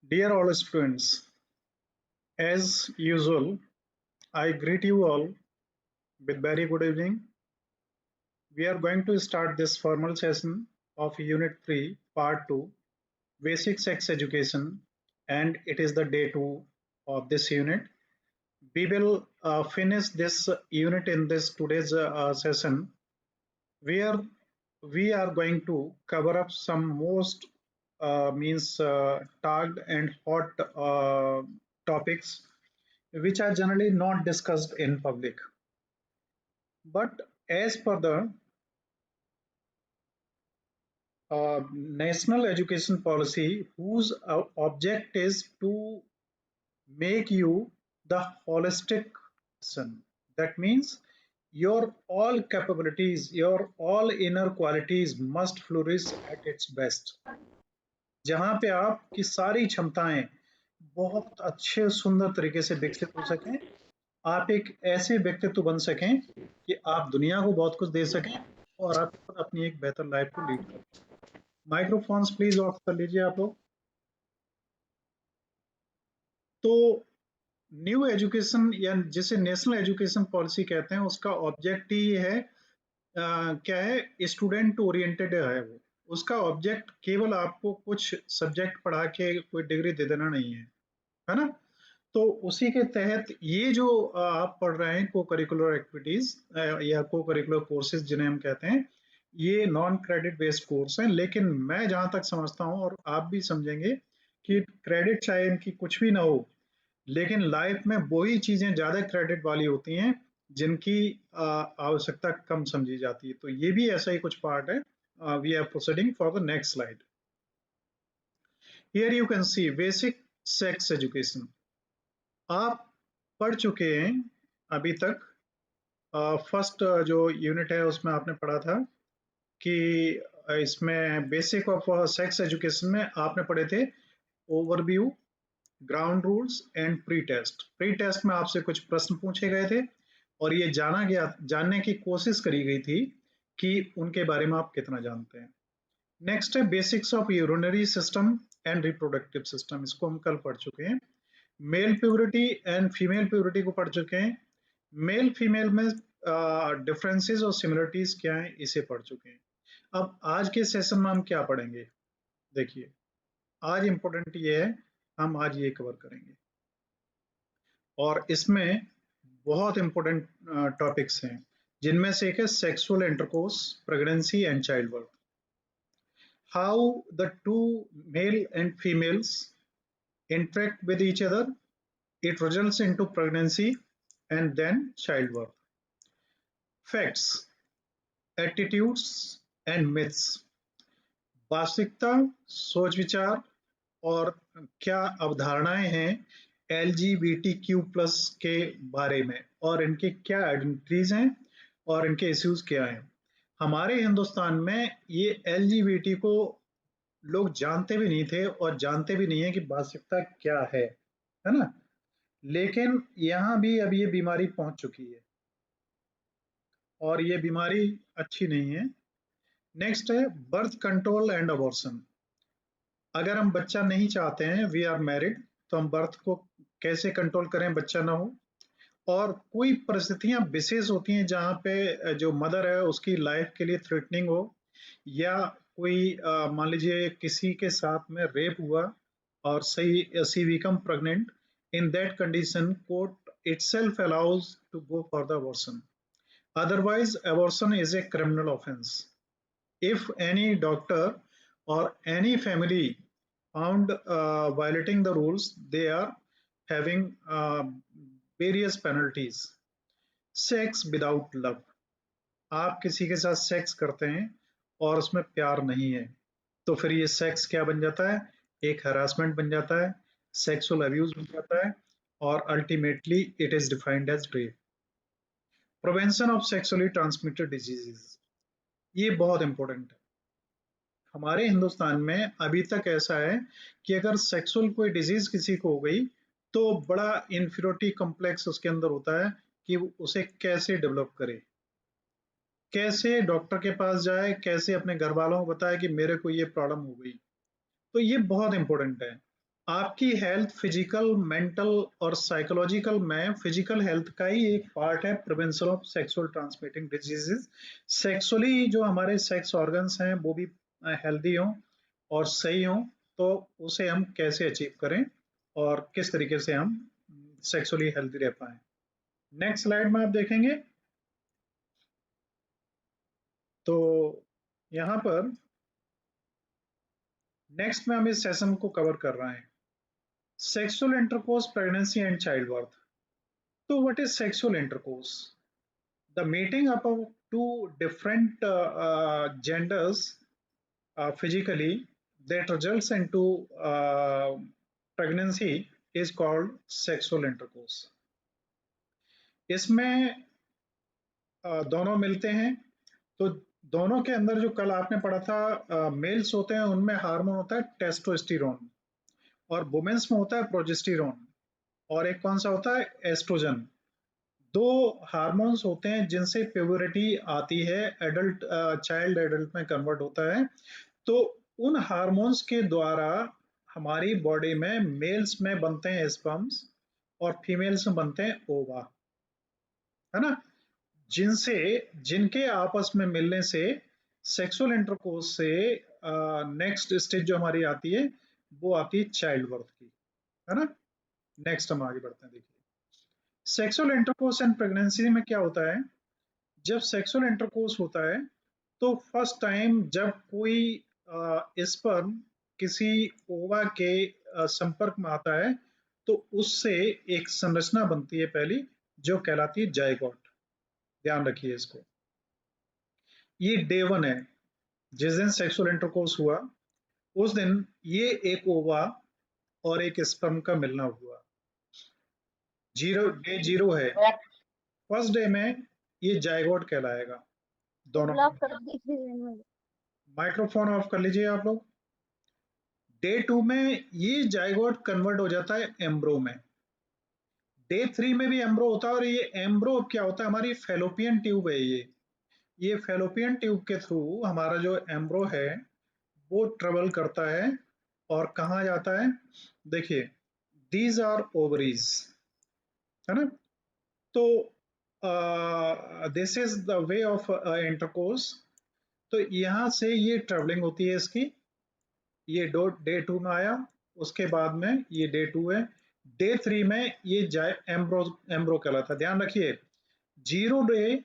Dear all students, as usual, I greet you all with very good evening. We are going to start this formal session of Unit 3, Part 2, Basic Sex Education, and it is the day 2 of this unit. We will finish this unit in this today's session, where we are going to cover up some most means tagged and hot topics which are generally not discussed in public. But as per the national education policy, whose object is to make you the holistic person. That means your all capabilities, your all inner qualities must flourish at its best. जहां पे आपकी सारी क्षमताएं बहुत अच्छे सुंदर तरीके से विकसित हो सकें, आप एक ऐसे व्यक्तित्व बन सकें कि आप दुनिया को बहुत कुछ दे सकें और आप खुद अपनी एक बेहतर लाइफ को लीड कर सकें। माइक्रोफोन्स प्लीज ऑफ कर लीजिए आप लोग। तो न्यू एजुकेशन या जिसे नेशनल एजुकेशन पॉलिसी कहते हैं उसका ऑब्जेक्ट ही है क्या है, स्टूडेंट ओरिएंटेड है वो। उसका ऑब्जेक्ट केवल आपको कुछ सब्जेक्ट पढ़ा के कोई डिग्री दे देना नहीं है ना। तो उसी के तहत ये जो आप पढ़ रहे हैं को करिकुलर एक्टिविटीज या को करिकुलर कोर्सेज जिन्हें हम कहते हैं, ये नॉन क्रेडिट बेस्ड कोर्स हैं। लेकिन मैं जहां तक समझता हूं और आप भी समझेंगे कि क्रेडिट चाहे इनकी कुछ भी ना हो, लेकिन लाइफ में वही चीजें ज्यादा क्रेडिट वाली होती हैं जिनकी आवश्यकता कम समझी जाती है। तो ये भी ऐसा ही कुछ पार्ट है। We are proceeding for the next slide. Here you can see basic sex education. आप पढ़ चुके हैं अभी तक। फर्स्ट जो यूनिट है उसमें आपने पढ़ा था कि इसमें बेसिक ऑफ सेक्स एजुकेशन में आपने पढ़े थे overview, ground rules and pre test. Pre test में आपसे कुछ प्रश्न पूछे गए थे और ये जानने की कोशिश करी गई थी कि उनके बारे में आप कितना जानते हैं। नेक्स्ट है basics of urinary system and reproductive system. इसको हम कल पढ़ चुके हैं। Male puberty and female puberty को पढ़ चुके हैं। मेल फीमेल में डिफरेंसेस और सिमिलरिटीज क्या है इसे पढ़ चुके हैं। अब आज के सेशन में हम क्या पढ़ेंगे, देखिए आज इंपॉर्टेंट ये है, हम आज ये कवर करेंगे और इसमें बहुत इंपॉर्टेंट टॉपिक्स हैं जिनमें से एक है sexual intercourse, pregnancy and child birth. How the two male and females interact with each other, it results into pregnancy and then childbirth. Facts, attitudes and myths, वास्तविकता, सोच विचार और क्या अवधारणाएं हैं LGBTQ+ के बारे में और इनके क्या आइडेंटिटीज हैं और इनके इश्यूज क्या हैं। हमारे हिंदुस्तान में ये LGBT को लोग जानते भी नहीं थे और जानते भी नहीं है कि वास्तविकता क्या है ना। लेकिन यहाँ भी अब ये बीमारी पहुंच चुकी है और ये बीमारी अच्छी नहीं है। नेक्स्ट है बर्थ कंट्रोल एंड अबॉर्शन। अगर हम बच्चा नहीं चाहते हैं, वी आर मैरिड, तो हम बर्थ को कैसे कंट्रोल करें बच्चा ना हो। और कोई परिस्थितियां विशेष होती हैं जहाँ पे जो मदर है उसकी लाइफ के लिए थ्रेटनिंग हो, या कोई मान लीजिए किसी के साथ में रेप हुआ और सही she become pregnant, in that condition court itself allows to go for the abortion. Otherwise abortion is a criminal offense. If any doctor or any family found violating the rules, they are having various penalties. Sex without love, आप किसी के साथ sex करते हैं और उसमें प्यार नहीं है, तो फिर ये सेक्स क्या बन जाता है, एक हरासमेंट बन जाता है, सेक्सुअल अब्यूज बन जाता है और ultimately it is defined as rape. Prevention of sexually transmitted diseases, ये बहुत इंपॉर्टेंट है। हमारे हिंदुस्तान में अभी तक ऐसा है कि अगर सेक्सुअल कोई डिजीज किसी को हो गई तो बड़ा इंफीरियोरिटी कॉम्प्लेक्स उसके अंदर होता है कि उसे कैसे डेवलप करे, कैसे डॉक्टर के पास जाए, कैसे अपने घर वालों को बताए कि मेरे को ये प्रॉब्लम हो गई। तो ये बहुत इंपॉर्टेंट है। आपकी हेल्थ फिजिकल, मेंटल और साइकोलॉजिकल में फिजिकल हेल्थ का ही एक पार्ट है prevention of sexual transmitting diseases. Sexually जो हमारे सेक्स ऑर्गन्स हैं वो भी हेल्दी हों और सही हों, तो उसे हम कैसे अचीव करें और किस तरीके से हम सेक्सुअली हेल्दी रह पाएं। नेक्स्ट स्लाइड में आप देखेंगे तो यहाँ पर नेक्स्ट में हम इस सेशन को कवर कर रहे हैं sexual intercourse, pregnancy and child birth. तो what is sexual intercourse? The meeting up of two different genders physically that results into pregnancy is called sexual intercourse. इसमें दोनों मिलते हैं, तो दोनों के अंदर जो कल आपने पढ़ा था मेल्स होते हैं उनमें हार्मोन होता है टेस्टोस्टेरोन और वुमेन्स में होता है प्रोजेस्टेरोन, और एक कौन सा होता है एस्ट्रोजन। दो हार्मोन्स होते हैं जिनसे प्यूबरिटी आती है, एडल्ट चाइल्ड एडल्ट में कन्वर्ट होता है। तो उन हार्मोन्स के द्वारा हमारी बॉडी में मेल्स में बनते हैं स्पर्म्स और फीमेल्स में बनते हैं ओवा, है ना, जिनसे जिनके आपस में मिलने से सेक्सुअल इंटरकोर्स से नेक्स्ट स्टेज जो हमारी आती है वो आती है चाइल्ड बर्थ की, है ना। नेक्स्ट हम आगे बढ़ते हैं। देखिए सेक्सुअल इंटरकोर्स एंड प्रेगनेंसी में क्या होता है, जब सेक्सुअल इंटरकोर्स होता है तो फर्स्ट टाइम जब कोई स्पर्म किसी ओवा के संपर्क में आता है तो उससे एक संरचना बनती है पहली, जो कहलाती है जायगोट। ध्यान रखिए इसको, ये डे वन है, जिस दिन सेक्सुअल इंटरकोर्स हुआ उस दिन ये एक ओवा और एक स्पर्म का मिलना हुआ। जीरो, डे जीरो है, फर्स्ट डे में ये जायगोट कहलाएगा दोनों। ब्लॉक कर दीजिए। माइक्रोफोन ऑफ कर लीजिए आप लोग। डे टू में ये जायगोट कन्वर्ट हो जाता है एम्ब्रो में। डे थ्री में भी एम्ब्रो होता है, और ये एम्ब्रो क्या होता है, हमारी फेलोपियन ट्यूब है ये फेलोपियन ट्यूब के थ्रू हमारा जो एम्ब्रो है वो ट्रेवल करता है और कहाँ जाता है, देखिए दीज आर ओवरीज, है ना। तो this is the way of intercourse. तो यहाँ से ये ट्रेवलिंग होती है इसकी, ये डे टू में आया, उसके बाद में ये डे टू है, डे थ्री में ये जाए एम्ब्रो, एम्ब्रो कहलाता है। ध्यान रखिए जीरो डे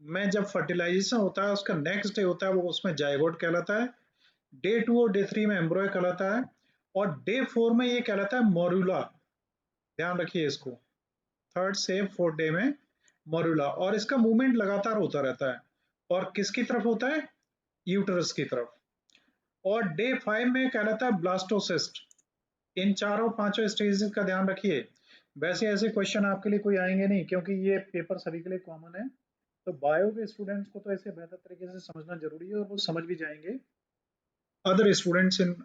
में जब फर्टिलाइजेशन होता है उसका नेक्स्ट डे होता है वो उसमें जायगोट कहलाता है, डे टू और डे थ्री में एम्ब्रो कहलाता है, और डे फोर में ये कहलाता है मोरुला। ध्यान रखिए इसको, थर्ड से फोर्थ डे में मोरुला, और इसका मूवमेंट लगातार होता रहता है, और किसकी तरफ होता है, यूटरस की तरफ। और डे फाइव में कहलाता है ब्लास्टोसिस्ट। इन चारों पांचों स्टेजेस का ध्यान रखिए। वैसे ऐसे क्वेश्चन आपके लिए कोई आएंगे नहीं क्योंकि ये पेपर सभी के लिए कॉमन है, तो बायो के स्टूडेंट्स को तो ऐसे बेहतर तरीके से समझना जरूरी है और वो समझ भी जाएंगे। अदर स्टूडेंट्स इन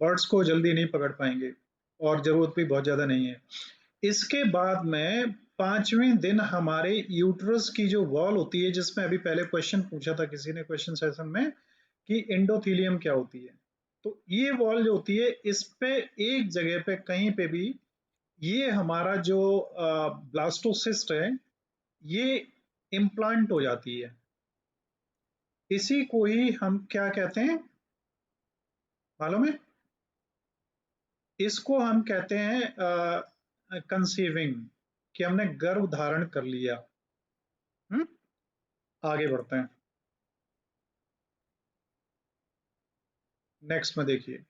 वर्ड्स को जल्दी नहीं पकड़ पाएंगे और जरूरत भी बहुत ज्यादा नहीं है। इसके बाद में पांचवें दिन हमारे यूट्रस की जो वॉल होती है, जिसमें अभी पहले क्वेश्चन पूछा था किसी ने क्वेश्चन सेशन में कि एंडोथीलियम क्या होती है, तो ये वॉल जो होती है इस पे एक जगह पे कहीं पे भी ये हमारा जो ब्लास्टोसिस्ट है ये इम्प्लांट हो जाती है। इसी को ही हम क्या कहते हैं मालूम है, इसको हम कहते हैं कंसीविंग, कि हमने गर्भ धारण कर लिया। आगे बढ़ते हैं, नेक्स्ट में देखिए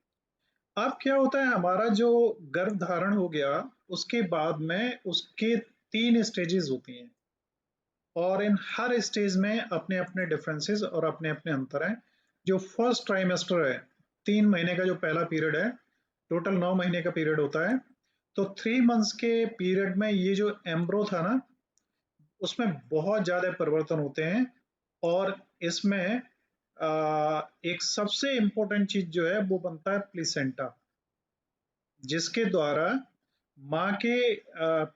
अब क्या होता है, हमारा जो गर्भ धारण हो गया उसके बाद में उसके तीन स्टेजेस होती हैं, और इन हर स्टेज में अपने अपने डिफरेंसेस और अपने अपने अंतर हैं। जो फर्स्ट ट्राइमेस्टर है, 3 महीने का जो पहला पीरियड है, टोटल 9 महीने का पीरियड होता है, तो 3 मंथ्स के पीरियड में ये जो एम्ब्रो था ना उसमें बहुत ज्यादा परिवर्तन होते हैं, और इसमें एक सबसे इम्पोर्टेंट चीज जो है वो बनता है प्लेसेंटा, जिसके द्वारा माँ के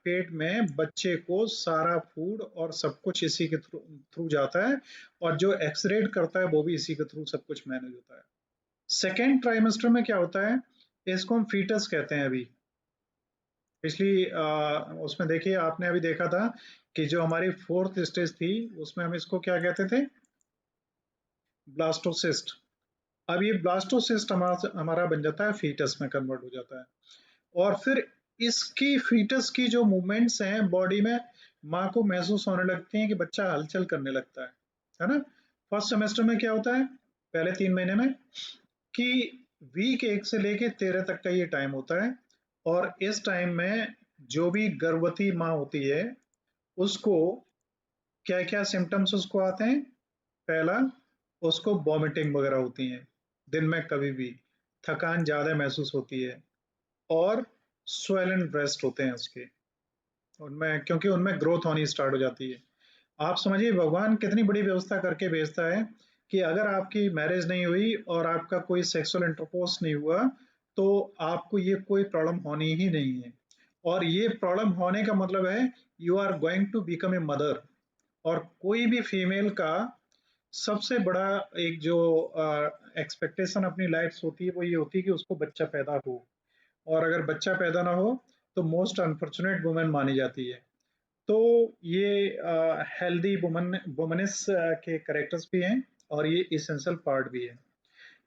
पेट में बच्चे को सारा फूड और सब कुछ इसी के थ्रू जाता है, और जो एक्सरेट करता है वो भी इसी के थ्रू सब कुछ मैनेज होता है। सेकेंड ट्राइमेस्टर में क्या होता है, इसको हम फीटस कहते हैं अभी। पिछली उसमें देखिए, आपने अभी देखा था कि जो हमारी फोर्थ स्टेज थी उसमें हम इसको क्या कहते थे, ब्लास्टोसिस्ट। अब ये ब्लास्टोसिस्ट हमारा हमारा बन जाता है फीटस में कन्वर्ट हो जाता है। और फिर इसकी फीटस की जो मूवमेंट्स हैं बॉडी में, माँ को महसूस होने लगती हैं कि बच्चा हलचल करने लगता है ना। फर्स्ट सेमेस्टर में क्या होता है, पहले 3 महीने में, कि वीक 1 से लेके 13 तक का ये टाइम होता है। और इस टाइम में जो भी गर्भवती माँ होती है उसको क्या क्या सिम्टम्स उसको आते हैं। पहला, उसको वॉमिटिंग वगैरह होती है दिन में कभी भी, थकान ज्यादा महसूस होती है, और स्वेलन ब्रेस्ट होते हैं उसके, उनमें क्योंकि उनमें ग्रोथ होनी स्टार्ट हो जाती है। आप समझिए भगवान कितनी बड़ी व्यवस्था करके भेजता है कि अगर आपकी मैरिज नहीं हुई और आपका कोई सेक्सुअल इंटरकोर्स नहीं हुआ तो आपको ये कोई प्रॉब्लम होनी ही नहीं है। और ये प्रॉब्लम होने का मतलब है you are going to become a mother. और कोई भी फीमेल का सबसे बड़ा एक जो एक्सपेक्टेशन अपनी लाइफ से होती है वो ये होती है कि उसको बच्चा पैदा हो। और अगर बच्चा पैदा ना हो तो मोस्ट अनफॉर्चुनेट वुमेन मानी जाती है। तो ये हेल्दी वुमन वुमनिस के करेक्टर्स भी हैं और ये इसेंशियल पार्ट भी है।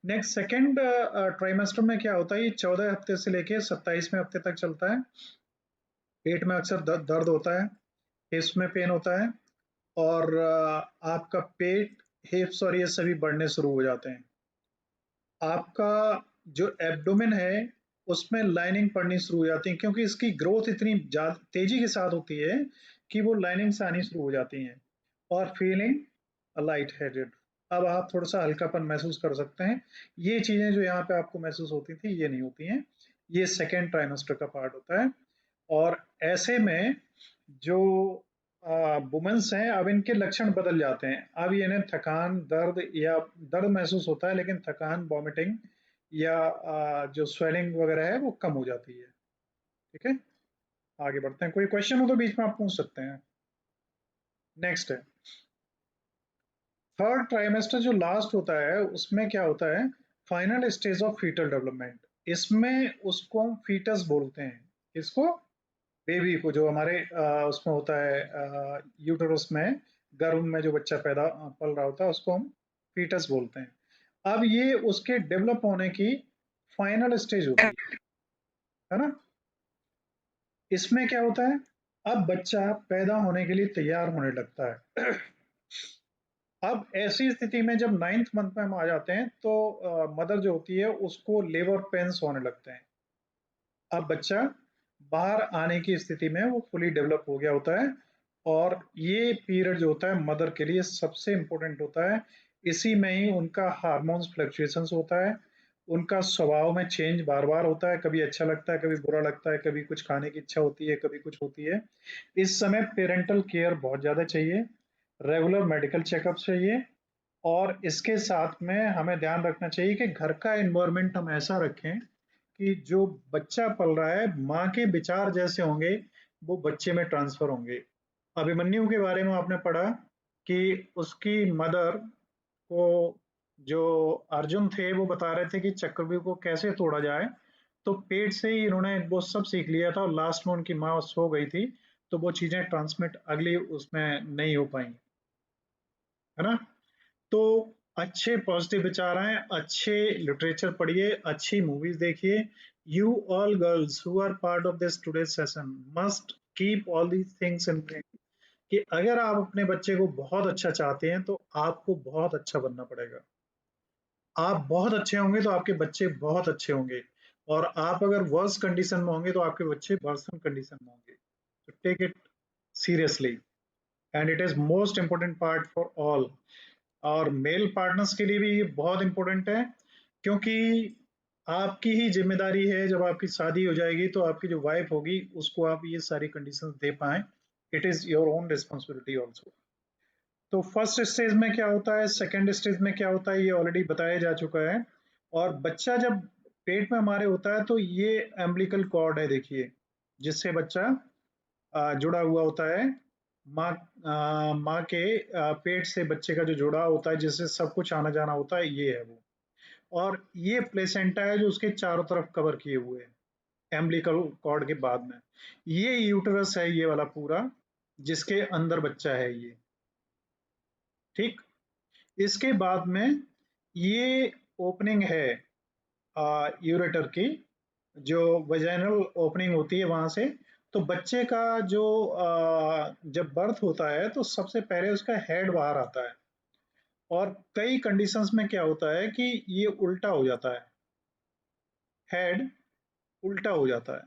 नेक्स्ट सेकेंड ट्राइमेस्टर में क्या होता है, ये 14 हफ्ते से लेके 27वें हफ्ते तक चलता है। पेट में अक्सर दर्द होता है, हिप्स में पेन होता है, और आपका पेट, हिप्स और ये सभी बढ़ने शुरू हो जाते हैं। आपका जो एब्डोमेन है उसमें लाइनिंग पड़नी शुरू हो जाती है, क्योंकि इसकी ग्रोथ इतनी तेजी के साथ होती है कि वो लाइनिंग्स आनी शुरू हो जाती हैं। और फीलिंग लाइट हेडेड, अब आप थोड़ा सा हल्कापन महसूस कर सकते हैं। ये चीजें जो यहाँ पे आपको महसूस होती थी ये नहीं होती हैं। ये सेकेंड ट्राइमेस्टर का पार्ट होता है। और ऐसे में जो वुमेन्स हैं अब इनके लक्षण बदल जाते हैं। अब ये इन्हें थकान, दर्द या दर्द महसूस होता है लेकिन थकान, वॉमिटिंग या जो स्वेलिंग वगैरह है वो कम हो जाती है। ठीक है, आगे बढ़ते हैं। कोई क्वेश्चन हो तो बीच में आप पूछ सकते हैं। नेक्स्ट है थर्ड ट्राइमेस्टर जो लास्ट होता है उसमें क्या होता है, final stage of foetal development. इसमें उसको हम फीटस बोलते हैं। इसको, बेबी को, जो हमारे उसमें होता है यूटरस में, गर्भ में जो बच्चा पैदा पल रहा होता है उसको हम फीटस बोलते हैं। अब ये उसके डेवलप होने की फाइनल स्टेज होती है ना। इसमें क्या होता है, अब बच्चा पैदा होने के लिए तैयार होने लगता है। अब ऐसी स्थिति में जब 9th मंथ में हम आ जाते हैं तो मदर जो होती है उसको लेबर पेन्स होने लगते हैं। अब बच्चा बाहर आने की स्थिति में वो फुली डेवलप हो गया होता है। और ये पीरियड जो होता है मदर के लिए सबसे इंपॉर्टेंट होता है। इसी में ही उनका हार्मोन्स फ्लक्चुएशंस होता है, उनका स्वभाव में चेंज बार बार होता है, कभी अच्छा लगता है, कभी बुरा लगता है, कभी कुछ खाने की इच्छा होती है, कभी कुछ होती है। इस समय पेरेंटल केयर बहुत ज्यादा चाहिए, रेगुलर मेडिकल चेकअप चाहिए। और इसके साथ में हमें ध्यान रखना चाहिए कि घर का एनवायरनमेंट हम ऐसा रखें कि जो बच्चा पल रहा है माँ के विचार जैसे होंगे वो बच्चे में ट्रांसफर होंगे। अभिमन्यु के बारे में आपने पढ़ा कि उसकी मदर को, जो अर्जुन थे वो बता रहे थे कि चक्रव्यूह को कैसे तोड़ा जाए, तो पेट से ही इन्होंने वो सब सीख लिया था और लास्ट में उनकी माँ सो गई थी तो वो चीजें ट्रांसमिट अगली उसमें नहीं हो पाई, है ना। तो अच्छे पॉजिटिव विचार आए, अच्छे लिटरेचर पढ़िए, अच्छी मूवीज देखिए। You all girls who are part of this today session must keep all these things in mind कि अगर आप अपने बच्चे को बहुत अच्छा चाहते हैं तो आपको बहुत अच्छा बनना पड़ेगा। आप बहुत अच्छे होंगे तो आपके बच्चे बहुत अच्छे होंगे, और आप अगर वर्स्ट कंडीशन में होंगे तो आपके बच्चे वर्स्ट कंडीशन में होंगे। तो take it seriously, and it is most important part for all. और मेल पार्टनर्स के लिए भी ये बहुत इंपॉर्टेंट है, क्योंकि आपकी ही जिम्मेदारी है जब आपकी शादी हो जाएगी तो आपकी जो वाइफ होगी उसको आप ये सारी कंडीशंस दे पाए। It is your own responsibility also. तो फर्स्ट स्टेज में क्या होता है, सेकेंड स्टेज में क्या होता है, ये ऑलरेडी बताया जा चुका है। और बच्चा जब पेट में हमारे होता है तो ये एम्बिलिकल कॉर्ड है, देखिए, जिससे बच्चा जुड़ा हुआ होता है। माँ माँ के पेट से बच्चे का जो जुड़ाव होता है जिससे सब कुछ आना जाना होता है, ये है वो। और ये प्लेसेंटा है जो उसके चारों तरफ कवर किए हुए है एम्बिलिकल कॉर्ड के बाद में। ये यूटरस है ये वाला पूरा, जिसके अंदर बच्चा है ये, ठीक। इसके बाद में ये ओपनिंग है यूरेटर की, जो वजाइनल ओपनिंग होती है वहां से। तो बच्चे का जो जब बर्थ होता है तो सबसे पहले उसका हेड बाहर आता है, और कई कंडीशंस में क्या होता है कि ये उल्टा हो जाता है, हेड उल्टा हो जाता है।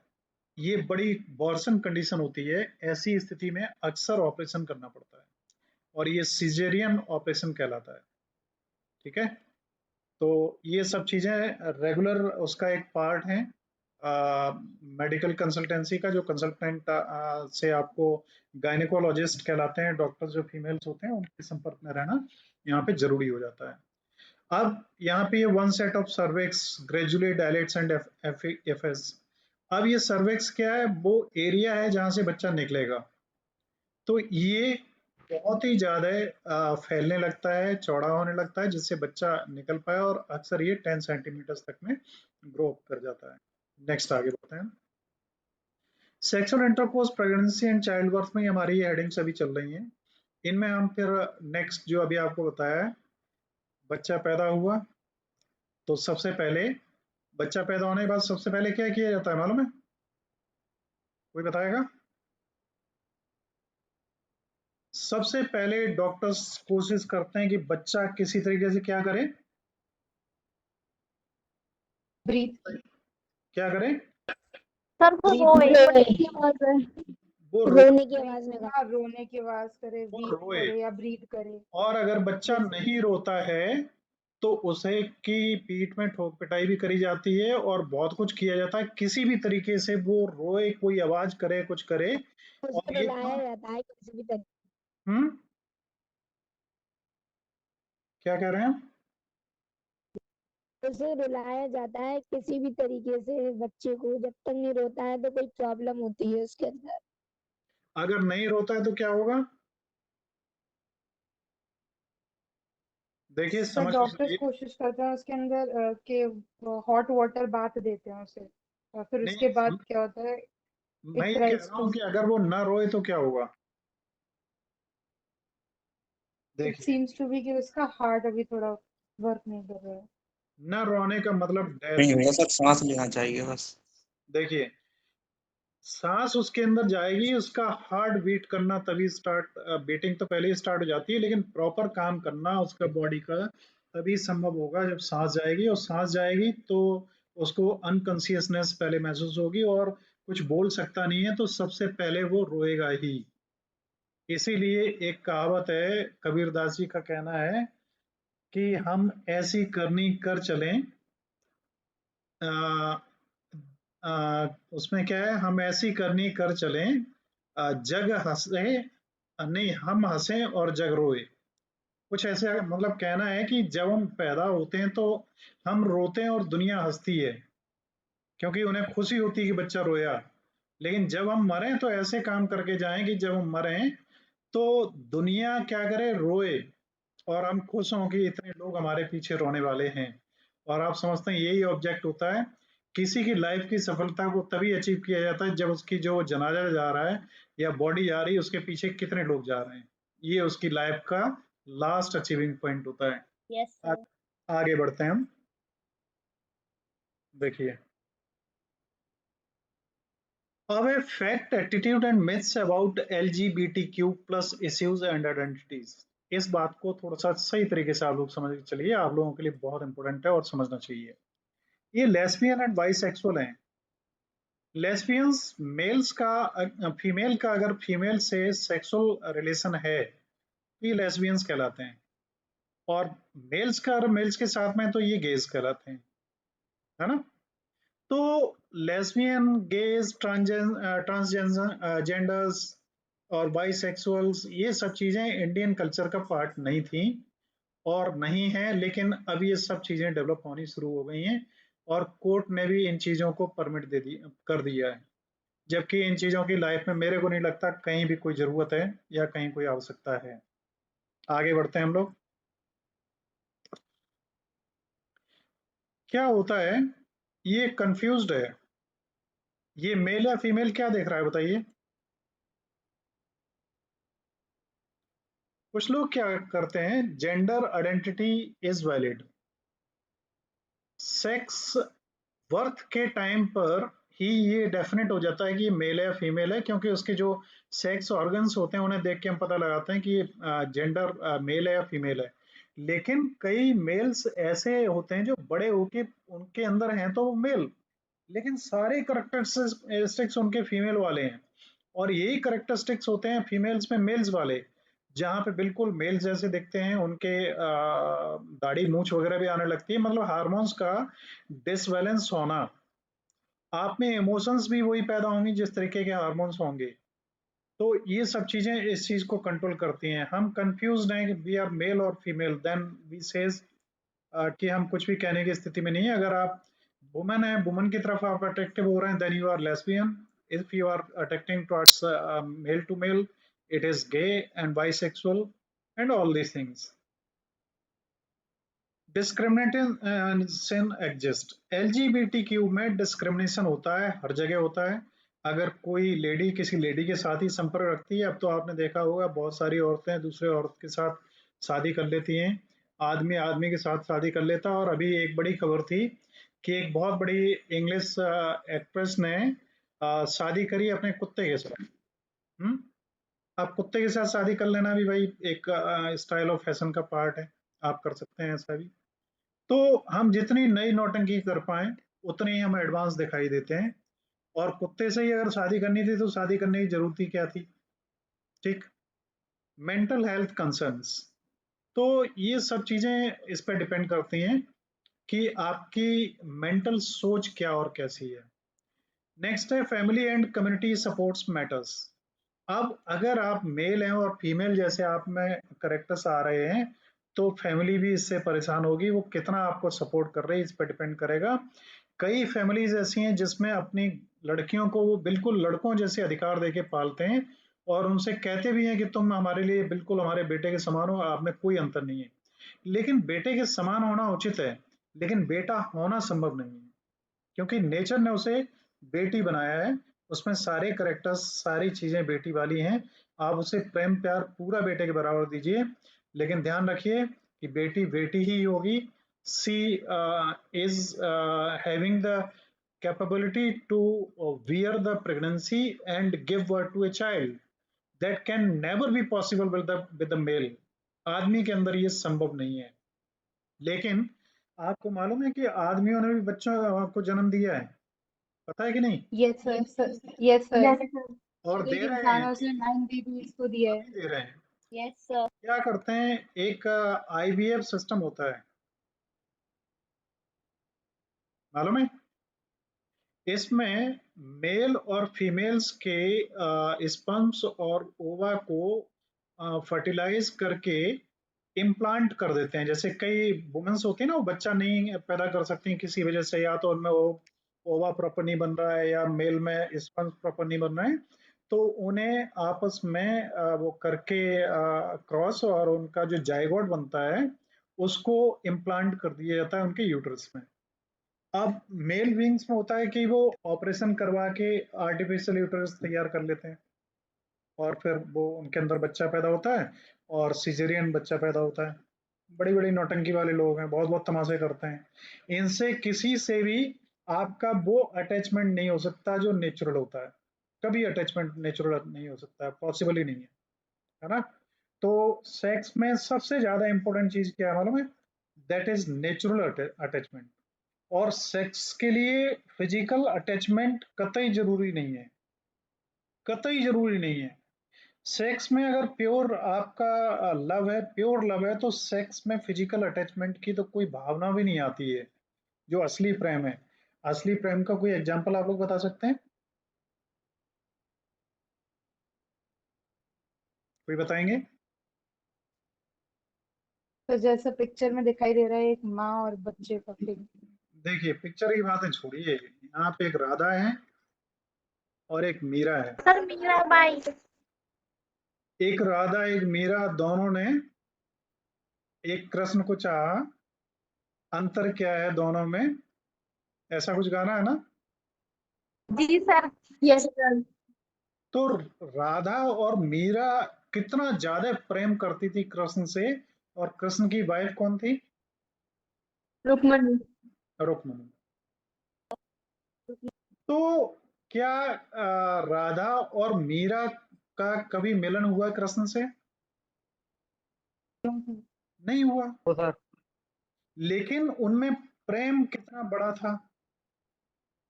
ये बड़ी बॉर्सन कंडीशन होती है, ऐसी स्थिति में अक्सर ऑपरेशन करना पड़ता है, और ये सिजेरियन ऑपरेशन कहलाता है, ठीक है। तो ये सब चीजें रेगुलर उसका एक पार्ट है मेडिकल कंसल्टेंसी का, जो कंसल्टेंट से आपको गायनेकोलॉजिस्ट कहलाते हैं, डॉक्टर जो फीमेल्स होते हैं उनके संपर्क में रहना यहाँ पे जरूरी हो जाता है। अब यहाँ पे ये one set of cervix gradually dilates and FS. अब ये सर्वेक्स क्या है, वो एरिया है जहां से बच्चा निकलेगा। तो ये बहुत ही ज्यादा फैलने लगता है, चौड़ा होने लगता है, जिससे बच्चा निकल पाए, और अक्सर ये 10 सेंटीमीटर तक में ग्रो कर जाता है। नेक्स्ट आगे बढ़ते हैं। Sexual intercourse pregnancy and child birth में हमारी ये हेडिंग्स अभी चल रही हैं। इनमें हम फिर नेक्स्ट जो अभी आपको बताया है, बच्चा पैदा हुआ तो सबसे पहले, बच्चा पैदा होने के बाद सबसे पहले क्या किया जाता है मालूम है, कोई बताएगा? सबसे पहले डॉक्टर्स कोशिश करते हैं कि बच्चा किसी तरीके से क्या करे, ब्रीथ क्या करे, सर वो रोए, रोने की आवाज है, वो रोने की आवाज में हाँ, रोने की आवाज करे, ब्रीथ रोए। करे या ब्रीथ करे। और अगर बच्चा जैसे नहीं रोता है तो उसे की पीठ में ठोक पिटाई भी करी जाती है, और बहुत कुछ किया जाता है, किसी भी तरीके से वो रोए, कोई आवाज करे, कुछ करे। उसे और ये रुलाया काम, जाता है किसी भी तरीके हम्म, क्या कह रहे हैं? उसे रुलाया जाता है किसी भी तरीके से बच्चे को, जब तक नहीं रोता है तो कोई प्रॉब्लम होती है उसके अंदर। अगर नहीं रोता है तो क्या होगा, देखिए सर समझ डॉक्टर्स ये, कोशिश करते हैं उसके अंदर के हॉट वाटर बाथ देते हैं उसे, और फिर उसके नहीं, बाद क्या होता है, मैं इट ये कह ट्राइज रहा टू, हूँ कि अगर वो ना रोए तो क्या होगा, इट देखिए। सीम्स टू बी कि उसका हार्ट अभी थोड़ा वर्क नहीं कर रहा है। न रोने का मतलब नहीं डेथ। होगा सर, सांस लेना चाहिए बस। देखिए, सांस उसके अंदर जाएगी, उसका हार्ट बीट करना तभी स्टार्ट, बीटिंग तो पहले ही स्टार्ट हो जाती है, लेकिन प्रॉपर काम करना उसका बॉडी का तभी संभव होगा जब सांस जाएगी, और सांस जाएगी तो उसको अनकॉन्शियसनेस पहले महसूस होगी, और कुछ बोल सकता नहीं है, तो सबसे पहले वो रोएगा ही। इसीलिए एक कहावत है, कबीरदास जी का कहना है कि हम ऐसी करनी कर चलें, अ, उसमें क्या है, हम ऐसी करनी कर चलें, जग हंसे, नहीं हम हंसें और जग रोए। कुछ ऐसे मतलब कहना है कि जब हम पैदा होते हैं तो हम रोते हैं और दुनिया हंसती है, क्योंकि उन्हें खुशी होती है कि बच्चा रोया। लेकिन जब हम मरें तो ऐसे काम करके जाएं कि जब हम मरें तो दुनिया क्या करे, रोए, और हम खुश हों कि इतने लोग हमारे पीछे रोने वाले हैं। और आप समझते हैं यही ऑब्जेक्ट होता है, किसी की लाइफ की सफलता को तभी अचीव किया जाता है जब उसकी जो जनाजा जा रहा है या बॉडी जा रही है उसके पीछे कितने लोग जा रहे हैं, ये उसकी लाइफ का लास्ट अचीविंग पॉइंट होता है। Yes sir. आगे बढ़ते हैं हम, देखिए। अब a fact attitude and myths about LGBTQ plus issues and identities. इस बात को थोड़ा सा सही तरीके से आप लोग समझ के चलिए, आप लोगों के लिए बहुत इंपॉर्टेंट है और समझना चाहिए। ये लेस्बियन एंड बाइसेक्सुअल हैं। लेस्बियंस मेल्स का, फीमेल का अगर फीमेल से सेक्सुअल रिलेशन है तो ये लेस्बियंस कहलाते हैं, और मेल्स का अगर मेल्स के साथ में तो ये गेज कहलाते हैं, है ना। तो लेस्बियन, गेज, ट्रांसजेंडर्स और बाइसेक्सुअल्स, ये सब चीजें इंडियन कल्चर का पार्ट नहीं थी और नहीं है, लेकिन अब ये सब चीजें डेवलप होनी शुरू हो गई हैं, और कोर्ट ने भी इन चीजों को परमिट दे दी, कर दिया है। जबकि इन चीजों की लाइफ में मेरे को नहीं लगता कहीं भी कोई जरूरत है या कहीं कोई आवश्यकता है। आगे बढ़ते हैं हम लोग। क्या होता है, ये कंफ्यूज्ड है, ये मेल या फीमेल क्या देख रहा है बताइए। कुछ लोग क्या करते हैं, gender identity is valid, sex birth के टाइम पर ही ये डेफिनेट हो जाता है कि ये मेल है या फीमेल है, क्योंकि उसके जो सेक्स ऑर्गन्स होते हैं उन्हें देख के हम पता लगाते हैं कि ये जेंडर मेल है या फीमेल है। लेकिन कई मेल्स ऐसे होते हैं जो बड़े होके उनके अंदर हैं तो वो मेल, लेकिन सारे करेक्टरिस्टिक्स उनके फीमेल वाले हैं, और यही करेक्टरिस्टिक्स होते हैं फीमेल्स में मेल्स वाले, जहाँ पे बिल्कुल मेल्स जैसे दिखते हैं, उनके दाढ़ी मूछ वगैरह भी आने लगती है, मतलब हार्मोन्स का डिसबैलेंस होना। आप में इमोशंस भी वही पैदा होंगी जिस तरीके के हार्मोन्स होंगे। तो ये सब चीजें इस चीज को कंट्रोल करती हैं। हम कंफ्यूज हैं कि वी आर मेल और फीमेल, देन वी सेज कि हम कुछ भी कहने की स्थिति में नहीं है। अगर आप वुमन है, वुमन की तरफ आप अट्रैक्टिव हो रहे हैं, then you are lesbian. If you are attracting towards male to male, it is gay and bisexual and all these things. Discrimination exist, LGBTQ में डिस्क्रिमिनेशन होता है, हर जगह होता है। अगर कोई लेडी किसी लेडी के साथ ही संपर्क रखती है, अब तो आपने देखा होगा बहुत सारी औरतें दूसरे औरत के साथ शादी कर लेती हैं, आदमी आदमी के साथ शादी कर लेता है। और अभी एक बड़ी खबर थी कि एक बहुत बड़ी इंग्लिश एक्ट्रेस ने शादी करी अपने कुत्ते के साथ। हम्म, अब कुत्ते के साथ शादी कर लेना भी भाई एक स्टाइल ऑफ फैशन का पार्ट है, आप कर सकते हैं ऐसा भी। तो हम जितनी नई नौटंकी कर पाए उतने ही हम एडवांस दिखाई देते हैं। और कुत्ते से ही अगर शादी करनी थी तो शादी करने की जरूरत ही क्या थी। ठीक। मेंटल हेल्थ कंसर्न्स, तो ये सब चीजें इस पर डिपेंड करती हैं कि आपकी मेंटल सोच क्या और कैसी है। नेक्स्ट है family and community supports matters. अब अगर आप मेल हैं और फीमेल जैसे आप में करेक्टर्स आ रहे हैं, तो फैमिली भी इससे परेशान होगी, वो कितना आपको सपोर्ट कर रही है इस पर डिपेंड करेगा। कई फैमिलीज ऐसी हैं जिसमें अपनी लड़कियों को वो बिल्कुल लड़कों जैसे अधिकार देके पालते हैं, और उनसे कहते भी हैं कि तुम हमारे लिए बिल्कुल हमारे बेटे के समान हो, आप में कोई अंतर नहीं है। लेकिन बेटे के समान होना उचित है, लेकिन बेटा होना संभव नहीं है, क्योंकि नेचर ने उसे बेटी बनाया है, उसमें सारे करेक्टर्स सारी चीजें बेटी वाली हैं। आप उसे प्रेम प्यार पूरा बेटे के बराबर दीजिए, लेकिन ध्यान रखिए कि बेटी बेटी ही होगी। She is having the capability to bear the pregnancy and give birth to a child that can never be possible with the male। आदमी के अंदर ये संभव नहीं है। लेकिन आपको मालूम है कि आदमियों ने भी बच्चों को जन्म दिया है, पता है कि नहीं। यस सर, यस सर, और एक दे रहे हैं, इंसान उसने 9 बेबीज को दिया है। अभी दे रहे हैं। Yes sir. क्या करते हैं, एक IVF सिस्टम होता है, मालूम है। इसमें मेल और फीमेल्स के स्पर्म्स और ओवा को फर्टिलाइज करके इम्प्लांट कर देते हैं। जैसे कई वुमेन्स होती है ना, वो बच्चा नहीं पैदा कर सकती किसी वजह से, या तो उनमें वो ओवा प्रॉपर नहीं बन रहा है या मेल में स्पर्म्स प्रॉपर नहीं बन रहे हैं, तो उन्हें आपस में वो करके क्रॉस, और उनका जो जाइगोट बनता है उसको इम्प्लांट कर दिया जाता है उनके यूटरस में। अब मेल विंग्स में होता है कि वो ऑपरेशन करवा के आर्टिफिशियल यूटरस तैयार कर लेते हैं, और फिर वो उनके अंदर बच्चा पैदा होता है, और सिजेरियन बच्चा पैदा होता है। बड़ी बड़ी नौटंकी वाले लोग हैं, बहुत बहुत तमाशे करते हैं। इनसे किसी से भी आपका वो अटैचमेंट नहीं हो सकता जो नेचुरल होता है। कभी अटैचमेंट नेचुरल नहीं हो सकता, पॉसिबल ही नहीं है ना। तो सेक्स में सबसे ज्यादा इंपॉर्टेंट चीज क्या है मालूम है, दैट इज नेचुरल अटैचमेंट। और सेक्स के लिए फिजिकल अटैचमेंट कतई जरूरी नहीं है, कतई जरूरी नहीं है। सेक्स में अगर प्योर आपका लव है, प्योर लव है, तो सेक्स में फिजिकल अटैचमेंट की तो कोई भावना भी नहीं आती है, जो असली प्रेम है। असली प्रेम का कोई एग्जांपल आप लोग बता सकते हैं, कोई बताएंगे। तो जैसा पिक्चर में दिखाई दे रहा है, एक माँ और बच्चे का फिल्म। देखिए पिक्चर की बातें छोड़िए, यहाँ पे एक राधा है और एक मीरा है। सर मीरा बाई। एक राधा एक मीरा दोनों ने एक कृष्ण को चाहा, अंतर क्या है दोनों में, ऐसा कुछ गाना है ना। जी सर। Yes sir. तो राधा और मीरा कितना ज्यादा प्रेम करती थी कृष्ण से, और कृष्ण की वाइफ कौन थी? रुक्मणी। रुक्मणी। तो क्या राधा और मीरा का कभी मिलन हुआ कृष्ण से? नहीं हुआ। तो सर लेकिन उनमें प्रेम कितना बड़ा था,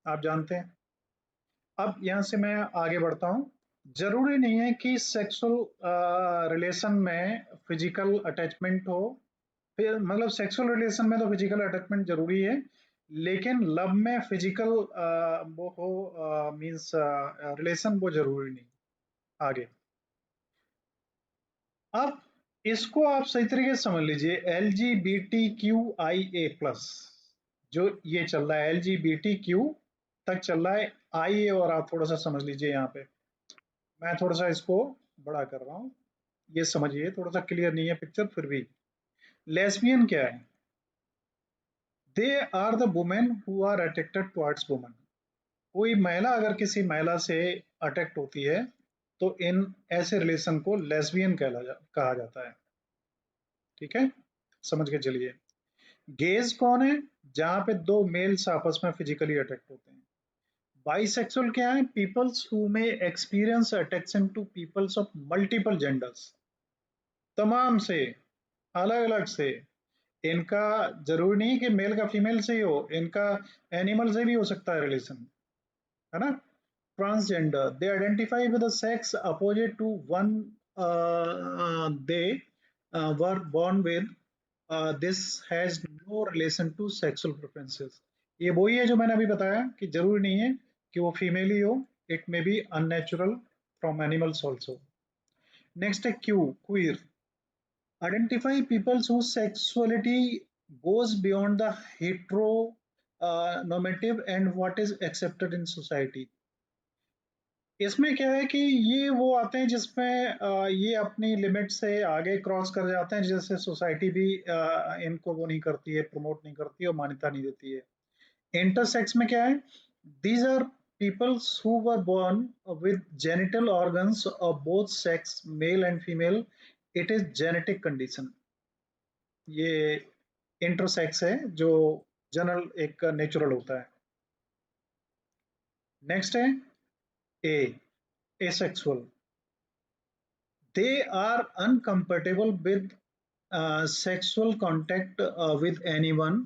आप जानते हैं। अब यहां से मैं आगे बढ़ता हूं। जरूरी नहीं है कि सेक्सुअल रिलेशन में फिजिकल अटैचमेंट हो, फिर मतलब सेक्सुअल रिलेशन में तो फिजिकल अटैचमेंट जरूरी है, लेकिन लव में फिजिकल वो हो, मींस रिलेशन, वो जरूरी नहीं। आगे, अब इसको आप सही तरीके से समझ लीजिए। LGBTQIA+, जो ये चल रहा है LGBTQ तक चल रहा है, IA और आप थोड़ा सा समझ लीजिए। यहाँ पे मैं थोड़ा सा इसको बड़ा कर रहा हूँ, ये समझिए, थोड़ा सा क्लियर नहीं है पिक्चर फिर भी। लेस्बियन क्या है? They are the women who are attracted towards women. कोई महिला अगर किसी महिला से अट्रैक्ट होती है तो इन ऐसे रिलेशन को लेस्बियन कहा जाता है। ठीक है, समझ के चलिए। गेज कौन है? जहां पे दो मेल्स आपस में फिजिकली अट्रैक्ट होते हैं। बाइसेक्सुअल क्या है? Peoples who may experience attraction to peoples of multiple genders, तमाम से, अलग अलग से। इनका जरूरी नहीं कि मेल का फीमेल से ही हो, इनका एनिमल से भी हो सकता है रिलेशन, है ना। Transgender, they identify with sex opposite to one they were born with, this has no relation to sexual preferences. ये वही है जो मैंने अभी बताया कि जरूरी नहीं है कि वो फीमेल ही हो, it may be unnatural from animals also. Next है Q, queer, identify people whose sexuality goes beyond the normative and what is accepted in society। इसमें क्या है कि ये वो आते हैं जिसमें ये अपनी लिमिट से आगे क्रॉस कर जाते हैं, जैसे सोसाइटी भी इनको वो नहीं करती है, प्रमोट नहीं करती है और मान्यता नहीं देती है। इंटरसेक्स में क्या है? These are peoples who were born with genital organs of both sex, male and female, it is genetic condition। ये इंटरसेक्स है जो जनरल एक नेचुरल होता है। नेक्स्ट है A, asexual, they are uncomfortable with sexual contact with anyone,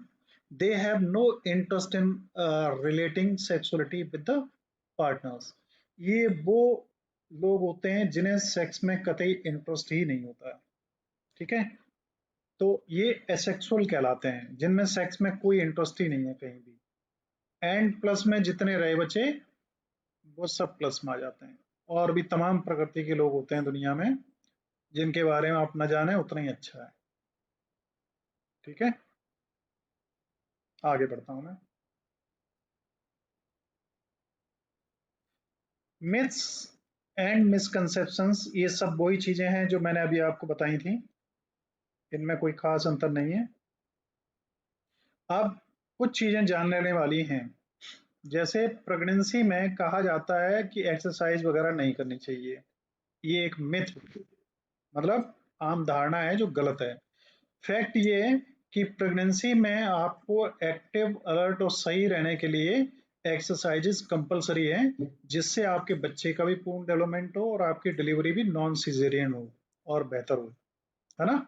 they have no interest in relating sexuality with the partners। ये वो लोग होते हैं जिन्हें सेक्स में कतई इंटरेस्ट ही नहीं होता है। ठीक है, तो ये एसेक्सुअल कहलाते हैं, जिनमें सेक्स में कोई इंटरेस्ट ही नहीं है कहीं भी। एंड प्लस में जितने रहे बचे वो सब प्लस में आ जाते हैं। और भी तमाम प्रकृति के लोग होते हैं दुनिया में, जिनके बारे में आप न जाने उतना ही अच्छा है। ठीक है, आगे बढ़ता हूं मैं। मिथ्स एंड मिसकंसेप्शंस, ये सब वही चीजें हैं जो मैंने अभी आपको बताई थी, इनमें कोई खास अंतर नहीं है। अब कुछ चीजें जान लेने वाली हैं। जैसे प्रेगनेंसी में कहा जाता है कि एक्सरसाइज वगैरह नहीं करनी चाहिए, ये एक मिथ, मतलब आम धारणा है जो गलत है। फैक्ट ये है कि प्रेगनेंसी में आपको एक्टिव, अलर्ट और सही रहने के लिए एक्सरसाइजेस कंपलसरी है, जिससे आपके बच्चे का भी पूर्ण डेवलपमेंट हो और आपकी डिलीवरी भी नॉन सिजेरियन हो और बेहतर हो, है ना।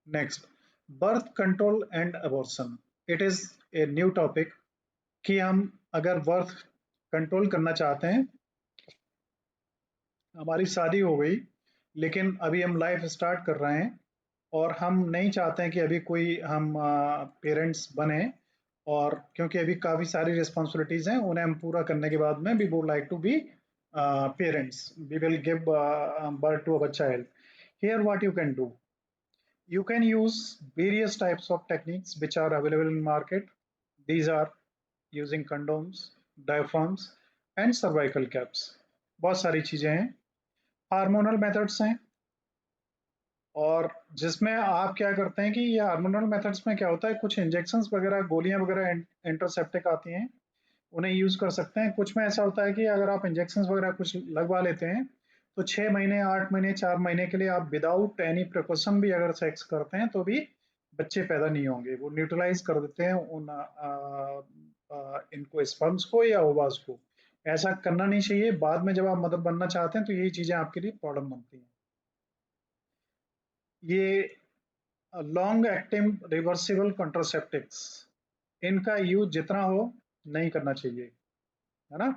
Next, birth control and abortion, it is a new topic कि हम अगर बर्थ कंट्रोल करना चाहते हैं, हमारी शादी हो गई लेकिन अभी हम लाइफ स्टार्ट कर रहे हैं और हम नहीं चाहते हैं कि अभी कोई हम पेरेंट्स बने, और क्योंकि अभी काफ़ी सारी रिस्पॉन्सिबिलिटीज़ हैं, उन्हें हम पूरा करने के बाद में we would like to be parents, we will give birth to our child। Here what you can do, you can use various types of techniques which are available in market। These are using condoms, diaphragms and cervical caps। बहुत सारी चीज़ें हैं। Hormonal methods हैं, और जिसमें आप क्या करते हैं कि ये हार्मोनल मेथड्स में क्या होता है, कुछ इंजेक्शंस वगैरह, गोलियां वगैरह एंटीसेप्टिक आती हैं, उन्हें यूज कर सकते हैं। कुछ में ऐसा होता है कि अगर आप इंजेक्शंस वगैरह कुछ लगवा लेते हैं तो 6 महीने, 8 महीने, 4 महीने के लिए आप विदाउट एनी प्रिकॉशन भी अगर सेक्स करते हैं तो भी बच्चे पैदा नहीं होंगे। वो न्यूट्रलाइज कर देते हैं उन इनको, स्पर्म्स को या ओवास को। ऐसा करना नहीं चाहिए। बाद में जब आप मदर बनना चाहते हैं तो यही चीजें आपके लिए प्रॉब्लम बनती हैं। ये लॉन्ग एक्टिंग रिवर्सिबल कॉन्ट्रासेप्टिक्स, इनका यूज जितना हो नहीं करना चाहिए, है ना।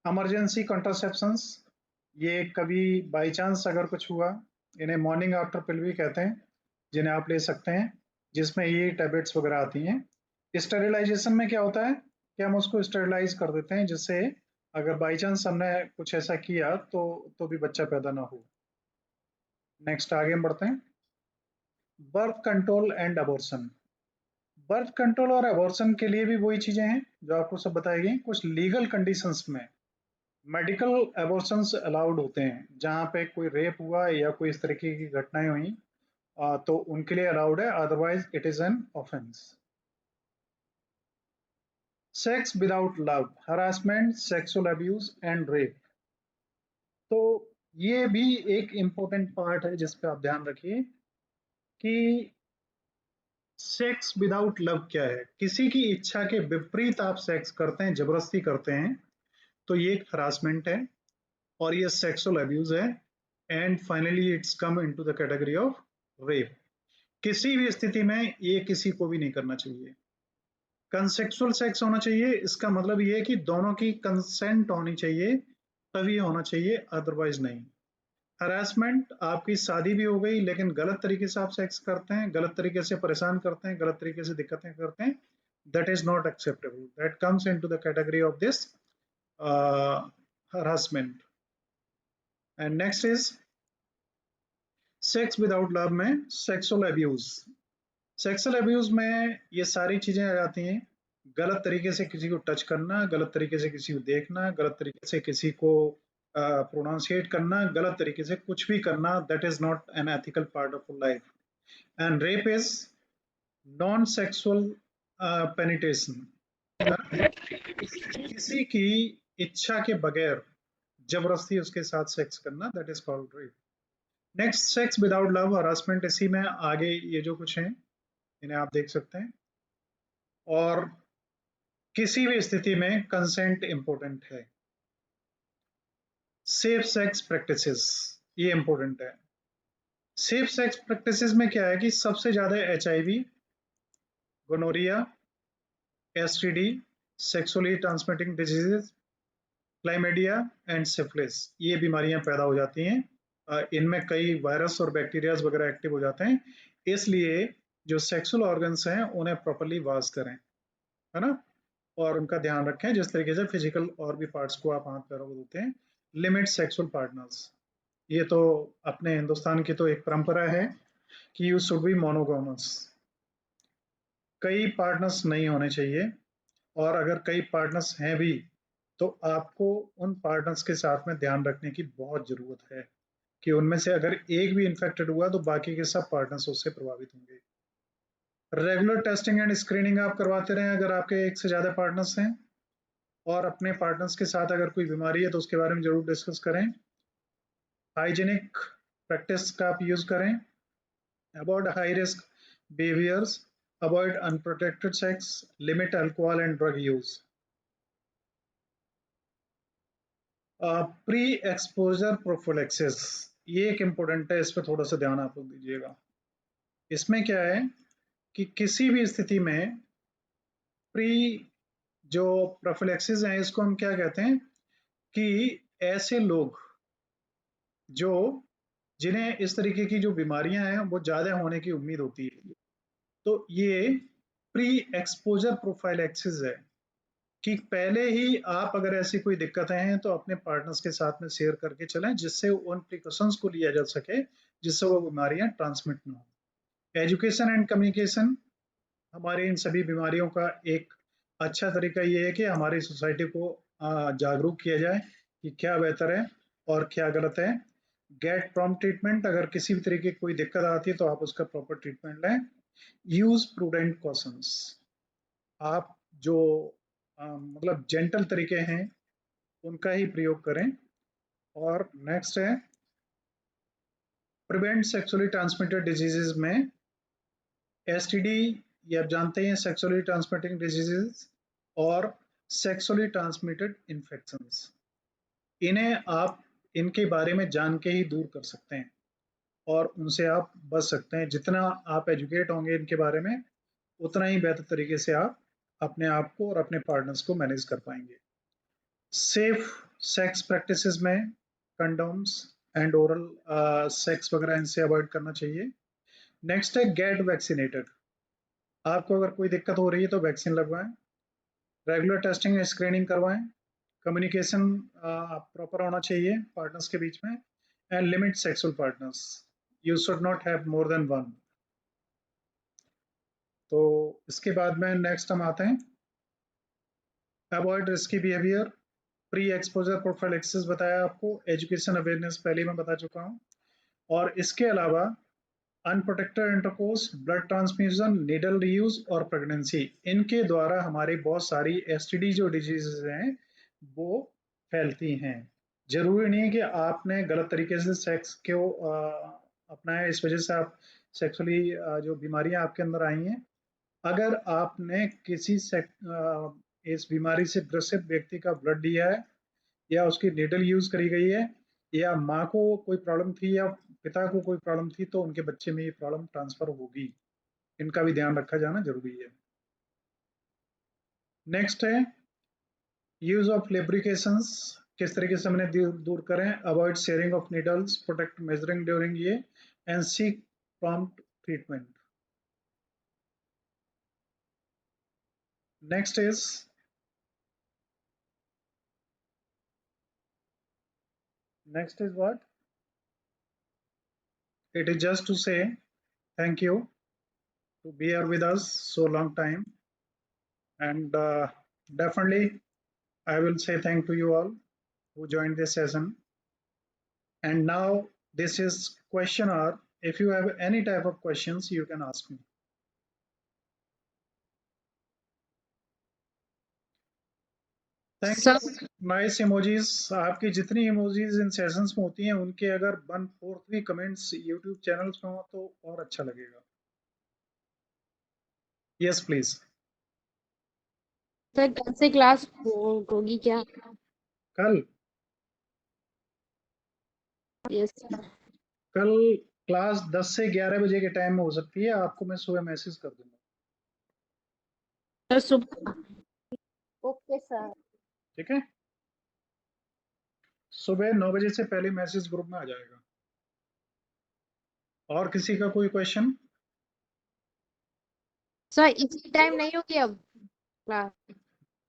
इमरजेंसी कॉन्ट्रासेप्शंस, ये कभी बाई चांस अगर कुछ हुआ, इन्हें मॉर्निंग आफ्टर पिल भी कहते हैं, जिन्हें आप ले सकते हैं, जिसमें ये टैबलेट्स वगैरह आती हैं। स्टेरिलाइजेशन में क्या होता है कि हम उसको स्टेरिलाइज कर देते हैं, जिससे अगर बाई चांस हमने कुछ ऐसा किया तो भी बच्चा पैदा ना हो। नेक्स्ट आगे हम बढ़ते हैं। Birth control and abortion. Birth control और अबॉर्शन के लिए भी वही चीजें हैं जो आपको सब बताई गई। कुछ लीगल कंडीशंस में मेडिकल एबॉर्शंस अलाउड होते हैं, जहां पे कोई रेप हुआ या कोई इस तरीके की घटनाएं हुई तो उनके लिए अलाउड है, otherwise it is an offence. Sex without love, harassment, sexual abuse and rape. तो ये भी एक इंपॉर्टेंट पार्ट है जिस पे आप ध्यान रखिए कि सेक्स विदाउट लव क्या है। किसी की इच्छा के विपरीत आप सेक्स करते हैं, जबरदस्ती करते हैं, तो ये एक हरासमेंट है और ये सेक्सुअल अब्यूज है। And finally it's come into the category of rape. किसी भी स्थिति में ये किसी को भी नहीं करना चाहिए। कंसेक्सुअल सेक्स होना चाहिए, इसका मतलब ये है कि दोनों की कंसेंट होनी चाहिए, तभी होना चाहिए, अदरवाइज नहीं। हरासमेंट, आपकी शादी भी हो गई लेकिन गलत तरीके से आप सेक्स करते हैं, गलत तरीके से परेशान करते हैं, गलत तरीके से दिक्कतें करते हैं, that is not acceptable, that comes into the category of this harassment. And next is sex without love में सेक्सुअल अब्यूज। सेक्सुअल अब्यूज में ये सारी चीजें आ जाती हैं। गलत तरीके से किसी को टच करना, गलत तरीके से किसी को देखना, गलत तरीके से किसी को प्रोनाउंसिएट करना, गलत तरीके से कुछ भी करना, that is not an ethical part of life. And rape is non sexual penetration, किसी की इच्छा के बगैर जबरदस्ती उसके साथ सेक्स करना, that is called rape. Next, sex without love, harassment. इसी में आगे ये जो कुछ है इन्हें आप देख सकते हैं। और किसी भी स्थिति में कंसेंट इंपॉर्टेंट है। सेफ सेक्स प्रैक्टिसेस, ये इंपॉर्टेंट है। सेफ सेक्स प्रैक्टिसेस में क्या है कि सबसे ज्यादा HIV, gonorrhoea, STD, sexually transmitting diseases, chlamydia and syphilis, ये बीमारियां पैदा हो जाती हैं। इनमें कई वायरस और बैक्टीरियाज वगैरह एक्टिव हो जाते हैं, इसलिए जो सेक्सुअल ऑर्गन्स हैं उन्हें प्रॉपर्ली वॉश करें, है ना, और उनका ध्यान रखें जिस तरीके से फिजिकल और भी पार्ट्स को आप हाथ पैरों को धोते हैं। लिमिट सेक्सुअल पार्टनर्स, ये तो अपने हिंदुस्तान की तो एक परंपरा है कि यू शुड बी मोनोगोमस, कई पार्टनर्स नहीं होने चाहिए। और अगर कई पार्टनर्स हैं भी तो आपको उन पार्टनर्स के साथ में ध्यान रखने की बहुत जरूरत है कि उनमें से अगर एक भी इन्फेक्टेड हुआ तो बाकी के सब पार्टनर्स उससे प्रभावित होंगे। रेगुलर टेस्टिंग एंड स्क्रीनिंग आप करवाते रहें अगर आपके एक से ज्यादा पार्टनर्स हैं, और अपने पार्टनर्स के साथ अगर कोई बीमारी है तो उसके बारे में जरूर डिस्कस करें। हाइजीनिक प्रैक्टिस का आप यूज करें। Avoid high risk behaviours, avoid unprotected sex, limit alcohol and drug use. Pre exposure prophylaxis, ये एक इम्पोर्टेंट है, इस पर थोड़ा सा ध्यान आप लोग दीजिएगा। इसमें क्या है कि किसी भी स्थिति में प्री जो प्रोफिलेक्सिस है, इसको हम क्या कहते हैं कि ऐसे लोग जो जिन्हें इस तरीके की जो बीमारियां हैं वो ज्यादा होने की उम्मीद होती है, तो ये प्री एक्सपोजर प्रोफाइलैक्सिस है कि पहले ही आप अगर ऐसी कोई दिक्कतें हैं तो अपने पार्टनर्स के साथ में शेयर करके चलें, जिससे उन प्रिकॉशंस को लिया जा सके जिससे वो बीमारियां ट्रांसमिट ना हो। एजुकेशन एंड कम्युनिकेशन, हमारी इन सभी बीमारियों का एक अच्छा तरीका ये है कि हमारी सोसाइटी को जागरूक किया जाए कि क्या बेहतर है और क्या गलत है। गेट प्रॉम्प्ट ट्रीटमेंट, अगर किसी भी तरीके की कोई दिक्कत आती है तो आप उसका प्रॉपर ट्रीटमेंट लें। यूज प्रूडेंट कॉशंस, आप जो मतलब जेंटल तरीके हैं उनका ही प्रयोग करें। और नेक्स्ट है प्रिवेंट सेक्सुअली ट्रांसमिटेड डिजीजेज में एसटीडी, ये आप जानते हैं सेक्सुअली ट्रांसमिटिंग डिजीजेज और सेक्सुअली ट्रांसमिटेड इन्फेक्शंस, इन्हें आप इनके बारे में जान के ही दूर कर सकते हैं और उनसे आप बच सकते हैं। जितना आप एजुकेट होंगे इनके बारे में उतना ही बेहतर तरीके से आप अपने आप को और अपने पार्टनर्स को मैनेज कर पाएंगे। सेफ सेक्स प्रैक्टिसेस में कंडोम्स एंड ओरल सेक्स वगैरह इनसे अवॉइड करना चाहिए। नेक्स्ट है गेट वैक्सीनेटेड, आपको अगर कोई दिक्कत हो रही है तो वैक्सीन लगवाएं। रेगुलर टेस्टिंग स्क्रीनिंग करवाएं। कम्युनिकेशन प्रॉपर होना चाहिए पार्टनर्स के बीच में। And limit sexual partners, you should not have more than one. तो इसके बाद में नेक्स्ट हम आते हैं avoid risky behaviour. Pre exposure prophylaxis बताया आपको, एजुकेशन अवेयरनेस पहले मैं बता चुका हूँ। और इसके अलावा unprotected intercourse, blood transfusion, needle reuse और प्रेगनेंसी, इनके द्वारा हमारी बहुत सारी एसटीडी जो डिजीजेज हैं वो फैलती हैं। जरूरी नहीं है कि आपने गलत तरीके से सेक्स को अपनाया, इस वजह से आप सेक्सुअली जो बीमारियां आपके अंदर आई हैं। अगर आपने किसी इस बीमारी से ग्रसित व्यक्ति का ब्लड दिया है या उसकी नीडल यूज करी गई है या माँ को कोई प्रॉब्लम थी या पिता को कोई प्रॉब्लम थी तो उनके बच्चे में ये प्रॉब्लम ट्रांसफर होगी, इनका भी ध्यान रखा जाना जरूरी है। नेक्स्ट है यूज ऑफ लेब्रिकेशंस, किस तरीके से हमने दूर करें। Avoid sharing of needles, protect measuring during ये and seek prompt treatment. Next is what? It is just to say thank you to be here with us so long time, and definitely I will say thank to you all who joined this session. And now this is question hour. If you have any type of questions, you can ask me. Thank you. Sir Nice emojis. आपकी जितनी emojis इन sessions में होती हैं उनके अगर 1/4 भी comments YouTube channels में हो तो और अच्छा लगेगा। Yes, please. सर कल से क्लास होगी क्या? कल यस सर। कल क्लास 10 से 11 बजे के टाइम में हो सकती है, आपको मैं सुबह मैसेज कर दूंगा। सर सुबह। Okay sir. ठीक है, सुबह 9 बजे से पहले मैसेज ग्रुप में आ जाएगा। और किसी का कोई क्वेश्चन? सर इसी टाइम नहीं होगी अब क्लास?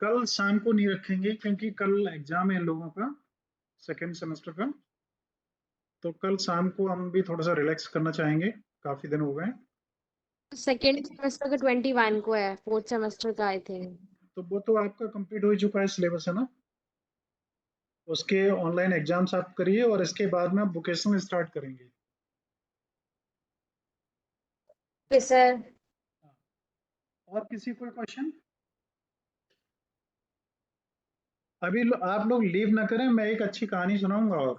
कल शाम को नहीं रखेंगे क्योंकि कल एग्जाम है इन लोगों का सेकेंड सेमेस्टर का, तो कल शाम को हम भी थोड़ा सा रिलैक्स करना चाहेंगे, काफी दिन हो गए। सेकेंड सेमेस्टर का 21 को है, फोर्थ सेमेस्टर का आई थिंक। तो वो तो आपका कंप्लीट हो ही चुका है सिलेबस, है ना। उसके ऑनलाइन एग्जाम्स आप करिए और इसके बाद में आप वोकेशनल स्टार्ट करेंगे। Okay sir. और किसी कोई क्वेश्चन? अभी आप लोग लीव ना करें, मैं एक अच्छी कहानी सुनाऊंगा। और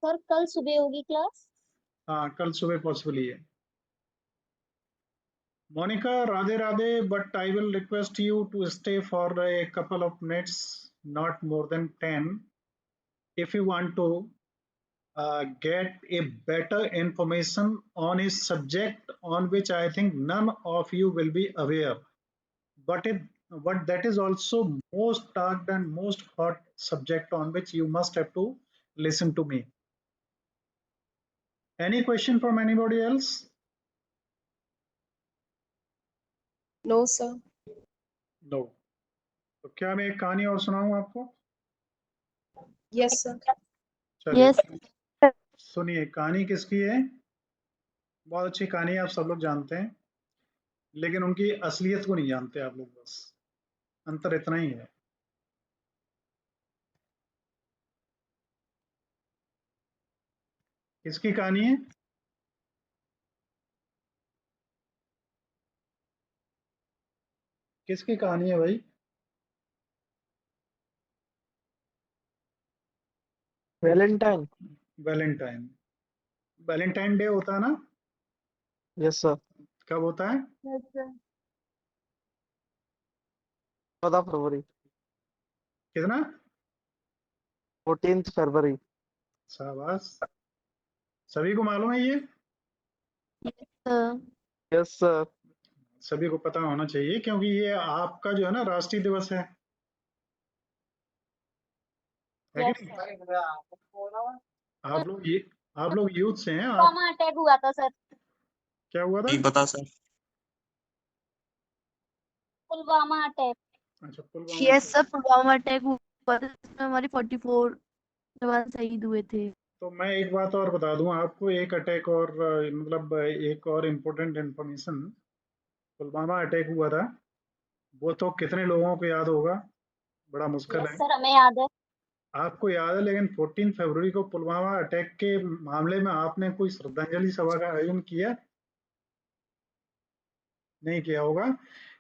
सर कल सुबह होगी क्लास? हाँ, कल सुबह पॉसिबल ही है। Monica, Radhe Radhe, but I will request you to stay for a couple of minutes, not more than 10, if you want to get a better information on a subject on which I think none of you will be aware, but that is also most talked and most hot subject on which you must have to listen to me. Any question from anybody else? No sir. No. तो क्या मैं एक कहानी और सुनाऊं आपको? Yes sir. चलिए yes. सुनिए, कहानी किसकी है। बहुत अच्छी कहानी, आप सब लोग जानते हैं, लेकिन उनकी असलियत को नहीं जानते आप लोग, बस अंतर इतना ही है। किसकी कहानी है? किसकी कहानी है भाई? वैलेंटाइन। वैलेंटाइन। वैलेंटाइन डे होता है ना? Yes sir. कब होता है? Yes, sir. 14 फरवरी। कितना? 14 फरवरी। शाबाश, सभी को मालूम है ये? Yes sir. सभी को पता होना चाहिए क्योंकि ये आपका जो है ना राष्ट्रीय दिवस है कि यस नहीं? सर। आप लोग यूथ से हैं आप। पुलवामा अटैक हुआ था सर। क्या हुआ था? नहीं पता सर। पुलवामा अटैक। अच्छा, पुलवामा यस से। सर, पुलवामा अटैक हुआ था जिसमें हमारे 44 जवान शहीद हुए थे। तो मैं एक बात और बता दूं आपको, एक अटैक और मतलब एक और इम्पोर्टेंट इंफॉर्मेशन। पुलवामा अटैक हुआ था, वो तो कितने लोगों को याद होगा? बड़ा मुश्किल यस है। सर, हमें याद है। आपको याद है, लेकिन 14 फरवरी को पुलवामा अटैक के मामले में आपने कोई श्रद्धांजलि सभा का आयोजन किया? नहीं किया होगा।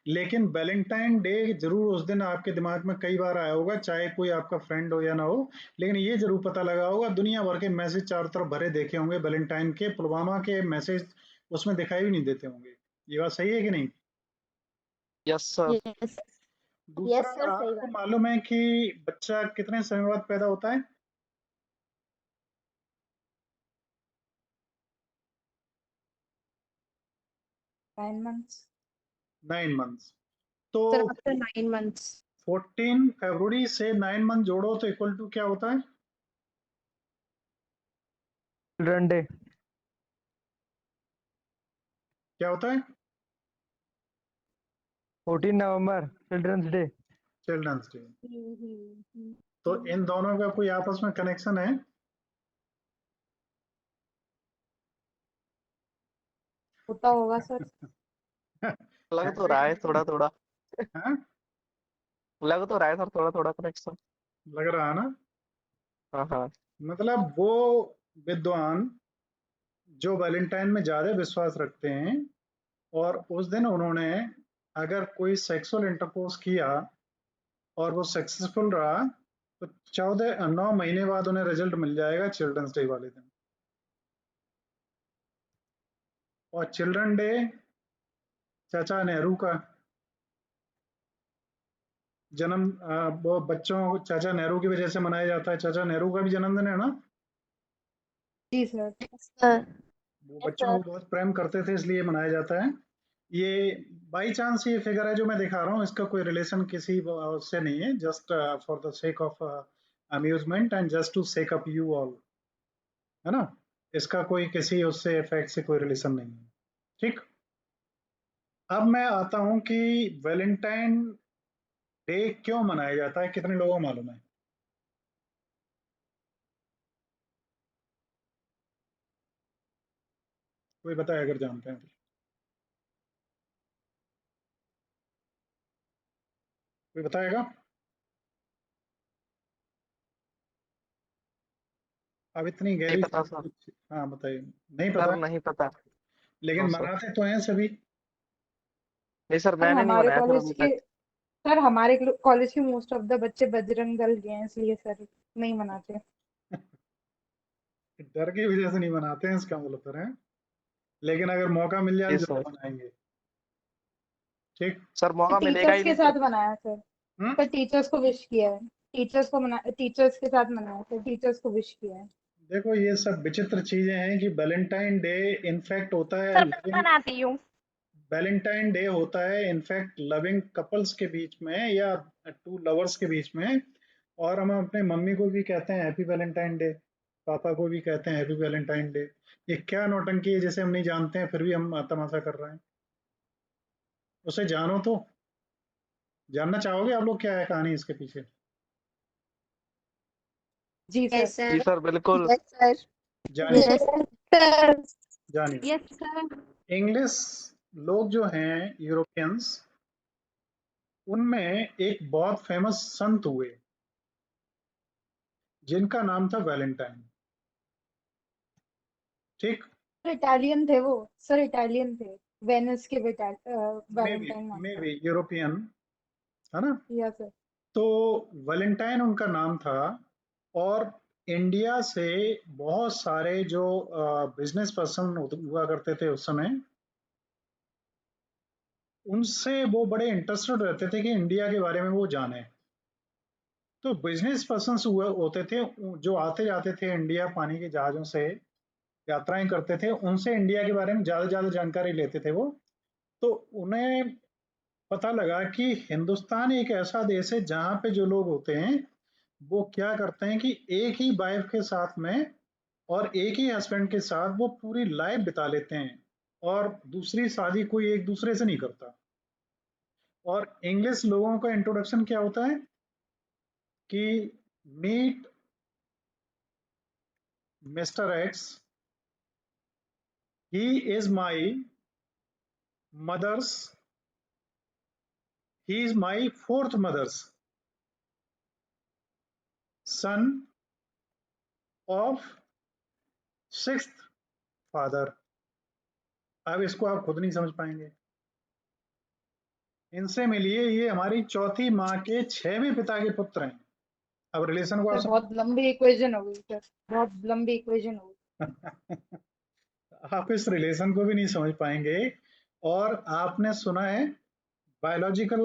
लेकिन वैलेंटाइन डे जरूर उस दिन आपके दिमाग में कई बार आया होगा, चाहे कोई आपका फ्रेंड हो या ना हो। लेकिन ये जरूर पता लगा होगा, दुनिया भर के मैसेज चारों तरफ भरे देखे होंगे वैलेंटाइन के, पुलवामा के मैसेज उसमें दिखाई भी नहीं देते होंगे। ये बात सही है कि नहीं? Yes sir. यस। दूसरा, यस सर, सही आपको बात। मालूम है कि बच्चा कितने समय बाद पैदा होता है? 9 months. 9 मंथ्स। तो सर आफ्टर 9 months। 14 फरवरी से 9 मंथ जोड़ो तो इक्वल टू क्या होता है? Children day. क्या होता है? 14 नवंबर चिल्ड्रंस डे। Children's day. तो इन दोनों का कोई आपस में कनेक्शन है? होता होगा सर। लग तो रहा है थोड़ा थोड़ा। हाँ? लग तो रहा है सर, थोड़ा थोड़ा कनेक्शन। लग रहा है ना? हाँ हाँ। मतलब वो विद्वान जो वैलेंटाइन में ज्यादा विश्वास रखते हैं और उस दिन उन्होंने अगर कोई सेक्सुअल इंटरकोर्स किया और वो सक्सेसफुल रहा तो 9 महीने बाद उन्हें रिजल्ट मिल जाएगा चिल्ड्रंस डे वाले दिन। और चिल्ड्रन डे चाचा नेहरू का जन्म, वो बच्चों चाचा नेहरू की वजह से मनाया जाता है। चाचा नेहरू का भी जन्मदिन है ना? जी सर। सर वो यस बच्चों सर। को बहुत प्रेम करते थे इसलिए मनाया जाता है। ये बाई चांस ये फिगर है जो मैं दिखा रहा हूँ, इसका कोई रिलेशन किसी से नहीं है, just for the sake of amusement and just to sake up you all, है ना? इसका कोई किसी उससे इफेक्ट से कोई रिलेशन नहीं है। ठीक। अब मैं आता हूं कि वैलेंटाइन डे क्यों मनाया जाता है, कितने लोगों को मालूम है? कोई बताए अगर जानते हैं तो। कोई बताएगा? अब इतनी नहीं गहरी पता सर। हाँ बताइए। नहीं सर पता? नहीं पता। लेकिन नो सर। मनाते तो हैं सभी। नहीं सर, सर मैंने नहीं हमारे बनाया सर कॉलेज अभी के तक। सर हमारे कॉलेज के मोस्ट ऑफ द बच्चे बजरंग दल गए हैं, इसलिए सर नहीं मनाते। डर की वजह से नहीं मनाते हैं इसका मतलब तो है। लेकिन अगर मौका मिल जाए जी तो सर। जरूर मनाएंगे। ठीक। सर मौका मिलेगा टीचर्स ही के नहीं साथ सर। मनाया सर। हम्म। सर टीचर्स को विश किया है। टीचर्स के साथ मनाया सर, टीचर्स को विश किया है। देखो ये सब विचित्र चीजें हैं कि वैलेंटाइन डे इनफैक्ट होता है सर मैं लविंग। बनाती हूँ। वैलेंटाइन डे होता है इनफैक्ट लविंग कपल्स के बीच में या टू लवर्स के बीच में। और हम अपने मम्मी को भी कहते हैं हैप्पी वैलेंटाइन डे, पापा को भी कहते हैं हैप्पी वैलेंटाइन डे। ये क्या नौटंकी है जिसे हम नहीं जानते हैं फिर भी हम तमाशा कर रहे हैं? उसे जानो तो। जानना चाहोगे आप लोग क्या है कहानी इसके पीछे? जी सर। यस जी सर। सर बिल्कुल। Yes sir. जानिए। Yes sir. जानिए। Yes sir. इंग्लिश लोग जो हैं यूरोपियंस, उनमें एक बहुत फेमस संत हुए जिनका नाम था वैलेंटाइन। ठीक, इटालियन थे वो सर, इटालियन थे। वेनिस के मे वैलेंटाइन नाम था। बी यूरोपियन, है ना। या सर। तो वैलेंटाइन उनका नाम था, और इंडिया से बहुत सारे जो बिजनेस पर्सन हुआ करते थे उस समय, उनसे वो बड़े इंटरेस्टेड रहते थे कि इंडिया के बारे में वो जाने। तो बिजनेस पर्सन हुए होते थे जो आते जाते थे इंडिया, पानी के जहाजों से यात्राएं करते थे, उनसे इंडिया के बारे में ज्यादा ज्यादा जानकारी लेते थे वो। तो उन्हें पता लगा कि हिंदुस्तान एक ऐसा देश है जहाँ पे जो लोग होते हैं वो क्या करते हैं कि एक ही वाइफ के साथ में और एक ही हस्बैंड के साथ वो पूरी लाइफ बिता लेते हैं, और दूसरी शादी कोई एक दूसरे से नहीं करता। और इंग्लिश लोगों का इंट्रोडक्शन क्या होता है कि meet Mister X, he is my mother's, he is my fourth mother's son of sixth father. अब इसको आप खुद नहीं समझ पाएंगे, इनसे मिलिए, ये हमारी चौथी माँ के छठवें पिता के पुत्र हैं। अब रिलेशन को आप सर बहुत लंबी इक्वेशन हो गई सर, बहुत लंबी इक्वेशन हो गई। आप इस रिलेशन को भी नहीं समझ पाएंगे। और आपने सुना है बायोलॉजिकल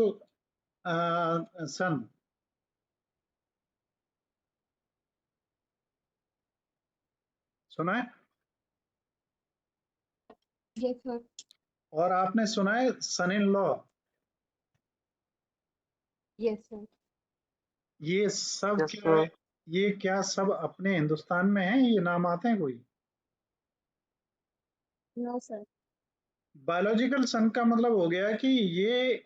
सन, सुना है? Yes sir. और आपने सुना है सन इन लॉ? Yes sir. ये सब यस क्या है? सर। ये क्या सब अपने हिंदुस्तान में है? ये नाम आते हैं कोई? No sir. बायोलॉजिकल सन का मतलब हो गया कि ये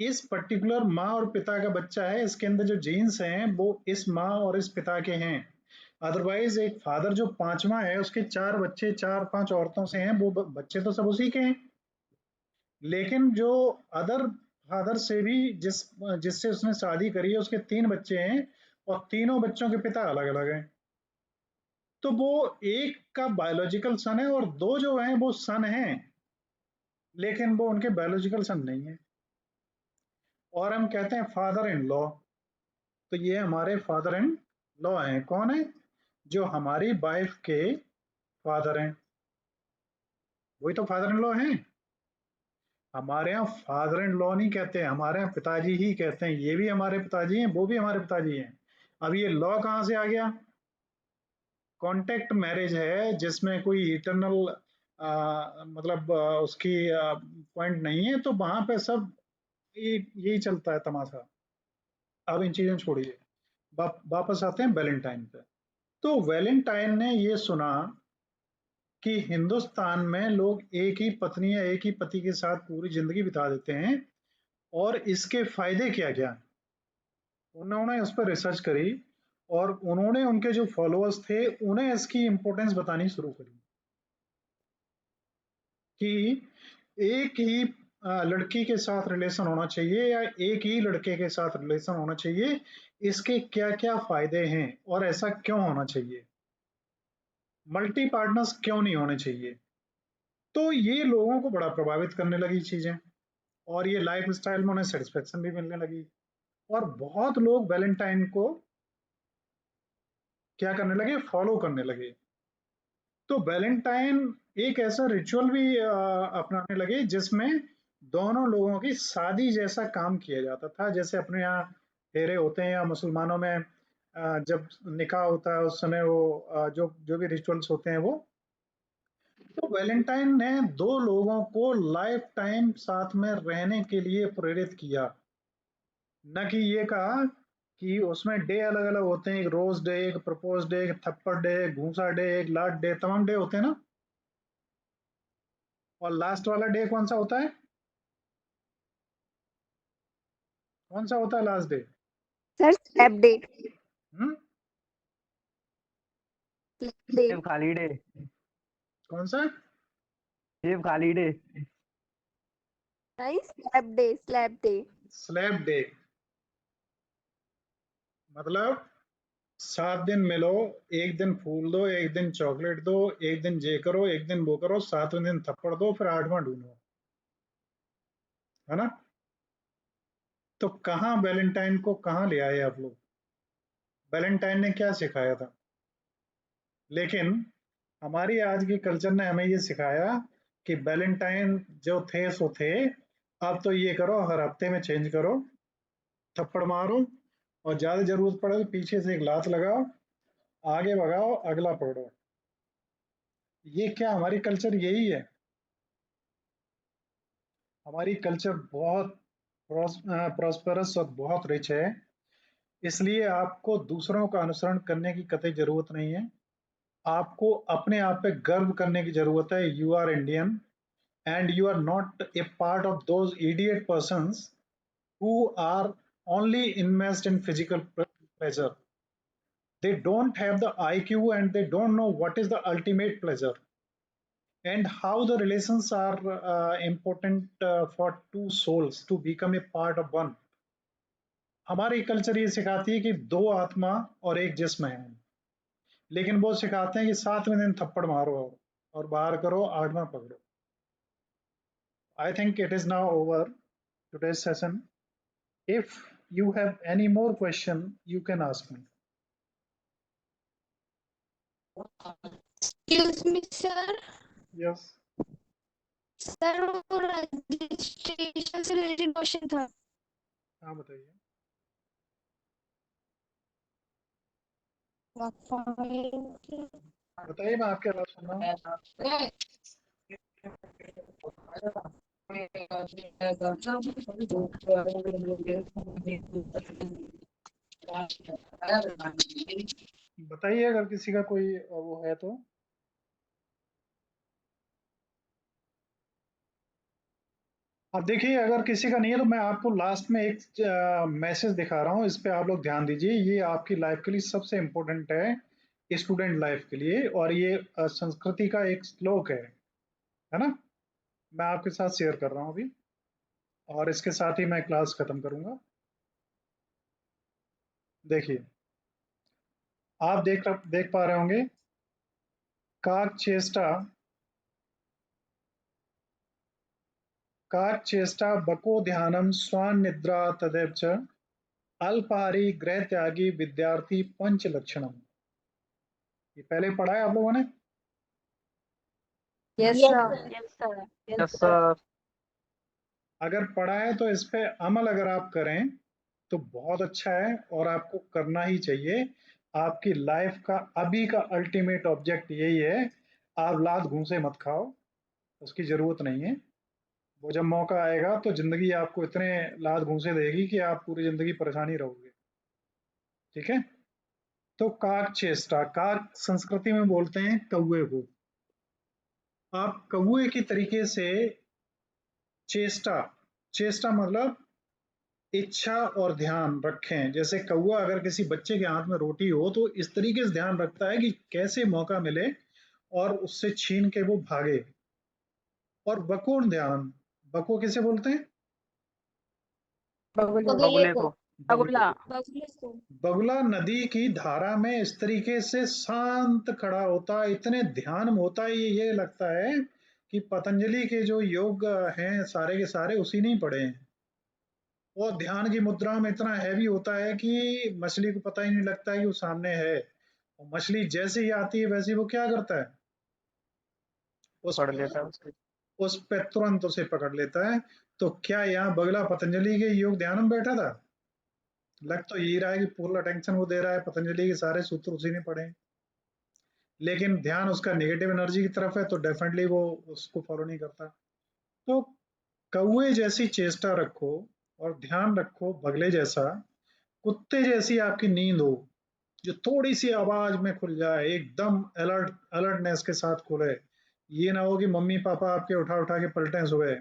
इस पर्टिकुलर माँ और पिता का बच्चा है, इसके अंदर जो जीन्स हैं वो इस माँ और इस पिता के हैं। अदरवाइज एक फादर जो पांचवा है उसके चार बच्चे चार पांच औरतों से हैं, वो बच्चे तो सब उसी के हैं। लेकिन जो अदर फादर से भी जिससे उसने शादी करी है उसके तीन बच्चे हैं, और तीनों बच्चों के पिता अलग अलग हैं। तो वो एक का बायोलॉजिकल सन है और दो जो हैं वो सन हैं, लेकिन वो उनके बायोलॉजिकल सन नहीं है। और हम कहते हैं फादर इन लॉ। तो ये हमारे फादर इन लॉ हैं। कौन है? जो हमारी वाइफ के फादर हैं, वही तो फादर इन लॉ हैं। हमारे यहाँ फादर इन लॉ नहीं कहते हैं, हमारे यहाँ पिताजी ही कहते हैं। ये भी हमारे पिताजी हैं, वो भी हमारे पिताजी हैं। अब ये लॉ कहाँ से आ गया? कॉन्टेक्ट मैरिज है जिसमें कोई इटरनल मतलब उसकी पॉइंट नहीं है, तो वहां पे सब यही चलता है तमाशा। अब इन चीजें छोड़िए, वापस आते हैं वैलेंटाइन पे। तो वैलेंटाइन ने ये सुना कि हिंदुस्तान में लोग एक ही पत्नी या एक ही पति के साथ पूरी जिंदगी बिता देते हैं, और इसके फायदे क्या क्या। उन्होंने उस पर रिसर्च करी, और उन्होंने उनके जो फॉलोअर्स थे उन्हें इसकी इंपॉर्टेंस बतानी शुरू करी कि एक ही लड़की के साथ रिलेशन होना चाहिए या एक ही लड़के के साथ रिलेशन होना चाहिए, इसके क्या क्या फायदे हैं और ऐसा क्यों होना चाहिए, मल्टी पार्टनर्स क्यों नहीं होने चाहिए। तो ये लोगों को बड़ा प्रभावित करने लगी चीजें, और ये लाइफ स्टाइल में उन्हें सेटिस्फेक्शन भी मिलने लगी, और बहुत लोग वैलेंटाइन को क्या करने लगे, फॉलो करने लगे। तो वैलेंटाइन एक ऐसा रिचुअल भी अपनाने लगे जिसमें दोनों लोगों की शादी जैसा काम किया जाता था। जैसे अपने यहाँ फेरे होते हैं या मुसलमानों में जब निकाह होता है उस समय वो जो जो भी रिचुअल्स होते हैं वो। तो वैलेंटाइन ने दो लोगों को लाइफ टाइम साथ में रहने के लिए प्रेरित किया। न कि ये कहा कि उसमें डे अलग अलग होते हैं, एक रोज डे, एक प्रपोज डे, एक थप्पड़ डे, एक घूसा डे, एक लाट डे, तमाम डे होते हैं ना। और लास्ट वाला डे कौन सा होता है? कौन सा होता है last day? Sir slap day. Hmm? Day. जेब खाली डे। कौन सा? जेब खाली डे। नहीं, slap day, slap day. Slab day. मतलब 7 दिन मिलो, एक दिन फूल दो, एक दिन चॉकलेट दो, एक दिन ये करो, एक दिन वो करो, 7वें दिन थप्पड़ दो, फिर 8वां ढूंढो, है ना? तो कहाँ वैलेंटाइन को कहाँ ले आए आप लोग? वैलेंटाइन ने क्या सिखाया था? लेकिन हमारी आज की कल्चर ने हमें ये सिखाया कि वैलेंटाइन जो थे सो थे, अब तो ये करो हर हफ्ते में चेंज करो, थप्पड़ मारो, और ज्यादा जरूरत पड़े तो पीछे से एक लात लगाओ, आगे भगाओ, अगला पकड़ो। ये क्या हमारी कल्चर यही है? हमारी कल्चर बहुत प्रॉस्पेरस और बहुत रिच है, इसलिए आपको दूसरों का अनुसरण करने की कतई जरूरत नहीं है। आपको अपने आप पे गर्व करने की जरूरत है। You are Indian and you are not a part of those idiot persons who are only invest in physical pleasure. They don't have the IQ and they don't know what is the ultimate pleasure and how the relations are important for two souls to become a part of one. हमारी culture ये सिखाती है कि दो आत्मा और एक जिस्म है, लेकिन वो सिखाते हैं कि 7वें दिन थप्पड़ मारो और बाहर करो, 8वां पकड़ो। I think it is now over today's session. If you have any more question, you can ask me. Excuse me, sir. Yes. Sir वो रजिस्ट्रेशन से रिलेटेड क्वेश्चन था। हाँ बताइए। बताइए, मैं आपकी आवाज सुन रहा हूँ। बताइए अगर किसी का कोई वो है तो। अब देखिए, अगर किसी का नहीं है तो मैं आपको लास्ट में एक मैसेज दिखा रहा हूँ, इस पे आप लोग ध्यान दीजिए। ये आपकी लाइफ के लिए सबसे इम्पोर्टेंट है, स्टूडेंट लाइफ के लिए, और ये संस्कृति का एक श्लोक है ना? मैं आपके साथ शेयर कर रहा हूँ अभी, और इसके साथ ही मैं क्लास खत्म करूंगा। देखिए, आप देख पा रहे होंगे, काक चेष्टा बको ध्यानम स्वान निद्रा तदेव च अल्पहारी गृह त्यागी विद्यार्थी पंच लक्षणम। ये पहले पढ़ा है आप लोगों ने? Yes, Yes, sir. sir. Yes, sir. Yes, sir. अगर पढ़ा है तो इस पे अमल अगर आप करें तो बहुत अच्छा है, और आपको करना ही चाहिए। आपकी लाइफ का अभी का अल्टीमेट ऑब्जेक्ट यही है। आप लात घूंसे मत खाओ, उसकी जरूरत नहीं है। वो जब मौका आएगा तो जिंदगी आपको इतने लात घूंसे देगी कि आप पूरी जिंदगी परेशानी रहोगे। ठीक है? तो काक चेष्टा, काक संस्कृति में बोलते हैं कौवे को। आप कौवे की तरीके से चेष्टा, चेष्टा मतलब इच्छा और ध्यान रखें। जैसे कौवा अगर किसी बच्चे के हाथ में रोटी हो तो इस तरीके से ध्यान रखता है कि कैसे मौका मिले और उससे छीन के वो भागे। और बकोर ध्यान, बको किसे बोलते हैं? बगुले बगुले को। को। अगुला। बगुला नदी की धारा में इस तरीके से शांत खड़ा होता है, इतने ध्यान में होता है, ये लगता है कि पतंजलि के जो योग हैं सारे के सारे उसी ने ही पढ़े हैं। और ध्यान की मुद्रा में इतना हैवी होता है कि मछली को पता ही नहीं लगता है कि वो सामने है। और मछली जैसे ही आती है वैसे ही वो क्या करता है, उस पढ़ पे लेता है उसको। उस पे तुरंत उसे पकड़ लेता है। तो क्या यहाँ बगुला पतंजलि के योग ध्यान में बैठा था? लग तो यही रहा है कि फुल अटेंशन वो दे रहा है, पतंजलि के सारे सूत्र उसी ने पढ़े हैं। लेकिन ध्यान उसका नेगेटिव एनर्जी की तरफ है, तो डेफिनेटली वो उसको फॉलो नहीं करता। तो कौवे जैसी चेष्टा रखो और ध्यान रखो बगले जैसा। कुत्ते जैसी आपकी नींद हो, जो थोड़ी सी आवाज में खुल जाए, एकदम अलर्टनेस के साथ खुले। ये ना हो कि मम्मी पापा आपके उठा उठा के पलटें सुबह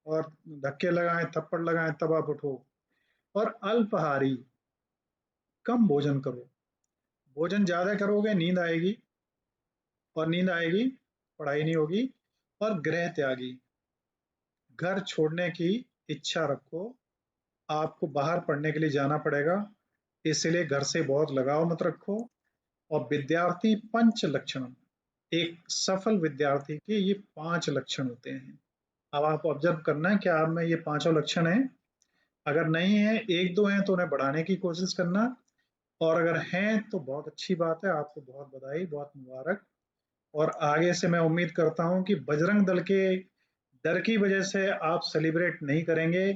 और धक्के लगाएं, थप्पड़ लगाएं, तब आप उठो। और अल्पहारी, कम भोजन करो। भोजन ज्यादा करोगे नींद आएगी, और नींद आएगी पढ़ाई नहीं होगी। और गृह त्यागी, घर छोड़ने की इच्छा रखो। आपको बाहर पढ़ने के लिए जाना पड़ेगा, इसलिए घर से बहुत लगाव मत रखो। और विद्यार्थी पंच लक्षण, एक सफल विद्यार्थी के ये 5 लक्षण होते हैं। अब आप ऑब्जर्व करना है क्या आप में ये पांचों लक्षण हैं। अगर नहीं है, एक दो हैं तो उन्हें बढ़ाने की कोशिश करना, और अगर हैं तो बहुत अच्छी बात है, आपको बहुत बधाई, बहुत मुबारक। और आगे से मैं उम्मीद करता हूं कि बजरंग दल के डर की वजह से आप सेलिब्रेट नहीं करेंगे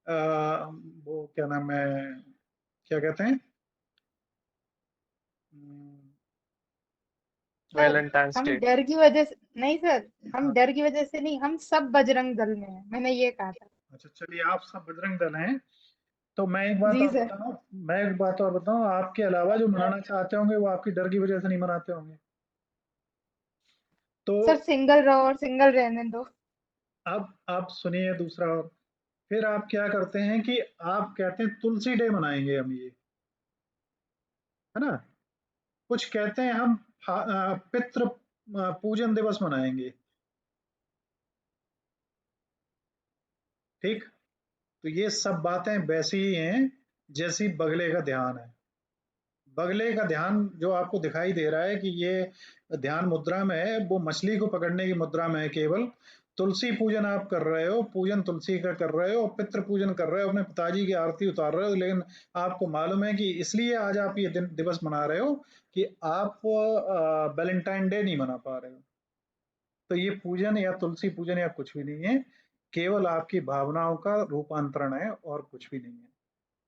वो क्या नाम है, क्या कहते हैं, सर वैलेंटाइंस हम डे। डर की वजह से नहीं सर, हम हाँ, डर की वजह से नहीं, हम सब बजरंग दल में हैं, मैंने ये कहा था। अच्छा चलिए, आप सब बजरंग दल हैं। तो मैं एक बात जी और सर। बताऊं, आपके अलावा जो मनाना चाहते होंगे वो आपकी डर की वजह से नहीं मनाते होंगे। तो सर सिंगल रहो और सिंगल रहने दो। अब आप सुनिए दूसरा, और फिर आप क्या करते हैं कि आप कहते हैं तुलसी डे मनाएंगे हम, ये है ना। कुछ कहते हैं हम पितृ पूजन दिवस मनाएंगे, ठीक। तो ये सब बातें वैसी ही हैं जैसी बगले का ध्यान है। बगले का ध्यान जो आपको दिखाई दे रहा है कि ये ध्यान मुद्रा में है, वो मछली को पकड़ने की मुद्रा में है केवल। तुलसी पूजन आप कर रहे हो, पूजन तुलसी का कर रहे हो, पितृ पूजन कर रहे हो, अपने पिताजी की आरती उतार रहे हो, लेकिन आपको मालूम है कि इसलिए आज आप ये दिवस मना रहे हो कि आप वैलेंटाइन डे नहीं मना पा रहे हो। तो ये पूजन या तुलसी पूजन या कुछ भी नहीं है, केवल आपकी भावनाओं का रूपांतरण है और कुछ भी नहीं है।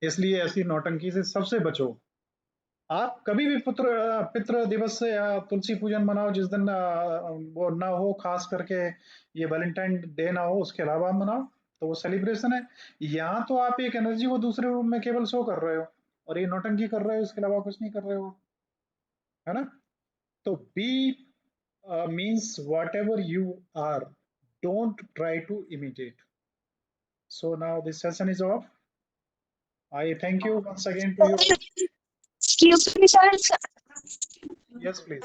इसलिए ऐसी नौटंकी से सबसे बचो। आप कभी भी पितृ दिवस या तुलसी पूजन मनाओ, जिस दिन वो ना हो, खास करके ये वैलेंटाइन डे ना हो, उसके अलावा मनाओ, तो वो सेलिब्रेशन है। यहाँ तो आप एक एनर्जी को दूसरे रूप में केवल शो कर रहे हो, और ये नौटंकी कर रहे हो, इसके अलावा कुछ नहीं कर रहे हो, है ना। तो be means whatever you are, don't try to imitate. So now this session is off. I thank you once again to you. Excuse me, sir. Yes please,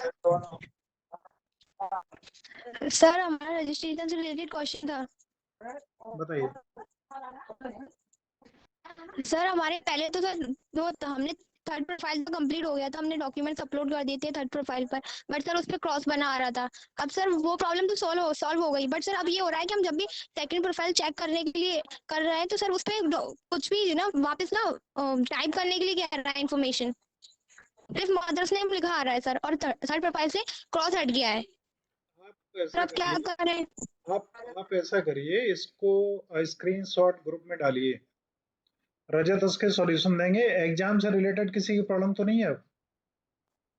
sir हमारा रजिस्ट्रेशन से रिलेटेड क्वेश्चन था। बताइए। Sir हमारे पहले तो sir हमने third profile तो complete हो गया था, हमने डॉक्यूमेंट्स अपलोड कर दिए थे थर्ड प्रोफाइल पर, बट सर उस पर क्रॉस बना आ रहा था। अब सर वो प्रॉब्लम तो सॉल्व हो गई, बट सर अब ये हो रहा है कि हम जब भी सेकंड प्रोफाइल चेक करने के लिए कर रहे हैं तो सर उस पर कुछ भी ना वापस ना टाइप करने के लिए कह रहा है इन्फॉर्मेशन, सिर्फ मदर्स नेम लिखा आ रहा है सर, और थर्ड प्रोफाइल से क्रॉस हट गया है। आप सर ऐसा अब क्या करिए, करें? आप ऐसा करिए, इसको स्क्रीनशॉट ग्रुप में डालिए, रजत उसके सॉल्यूशन देंगे। एग्जाम से रिलेटेड किसी की प्रॉब्लम तो नहीं है अब?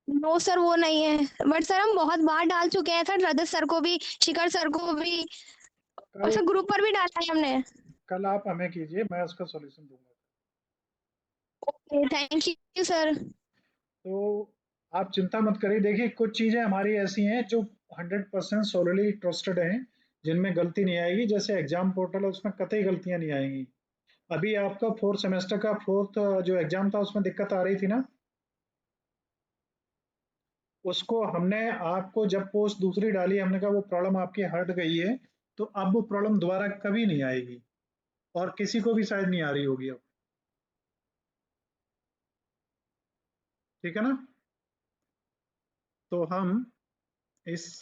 नो सर वो नहीं है, बट सर हम बहुत बार डाल चुके हैं सर, रजत सर को भी, शिखर सर को भी, और कल सर ग्रुप पर भी डाला है हमने। कल आप हमें कीजिए, मैं उसका सॉल्यूशन दूंगा। Okay thank you sir. तो आप चिंता मत करिए। देखिए, कुछ चीजें हमारी ऐसी हैं जो 100% सोलली ट्रस्टेड हैं, जिनमें गलती नहीं आएगी। जैसे एग्जाम पोर्टल है, उसमें कतई गलतियां नहीं आएंगी। अभी आपका फोर्थ सेमेस्टर का फोर्थ जो एग्जाम था, उसमें दिक्कत आ रही थी ना, उसको हमने आपको जब पोस्ट दूसरी डाली, हमने कहा वो प्रॉब्लम आपकी हट गई है, तो अब वो प्रॉब्लम दोबारा कभी नहीं आएगी, और किसी को भी शायद नहीं आ रही होगी अब। ठीक है ना। तो हम इस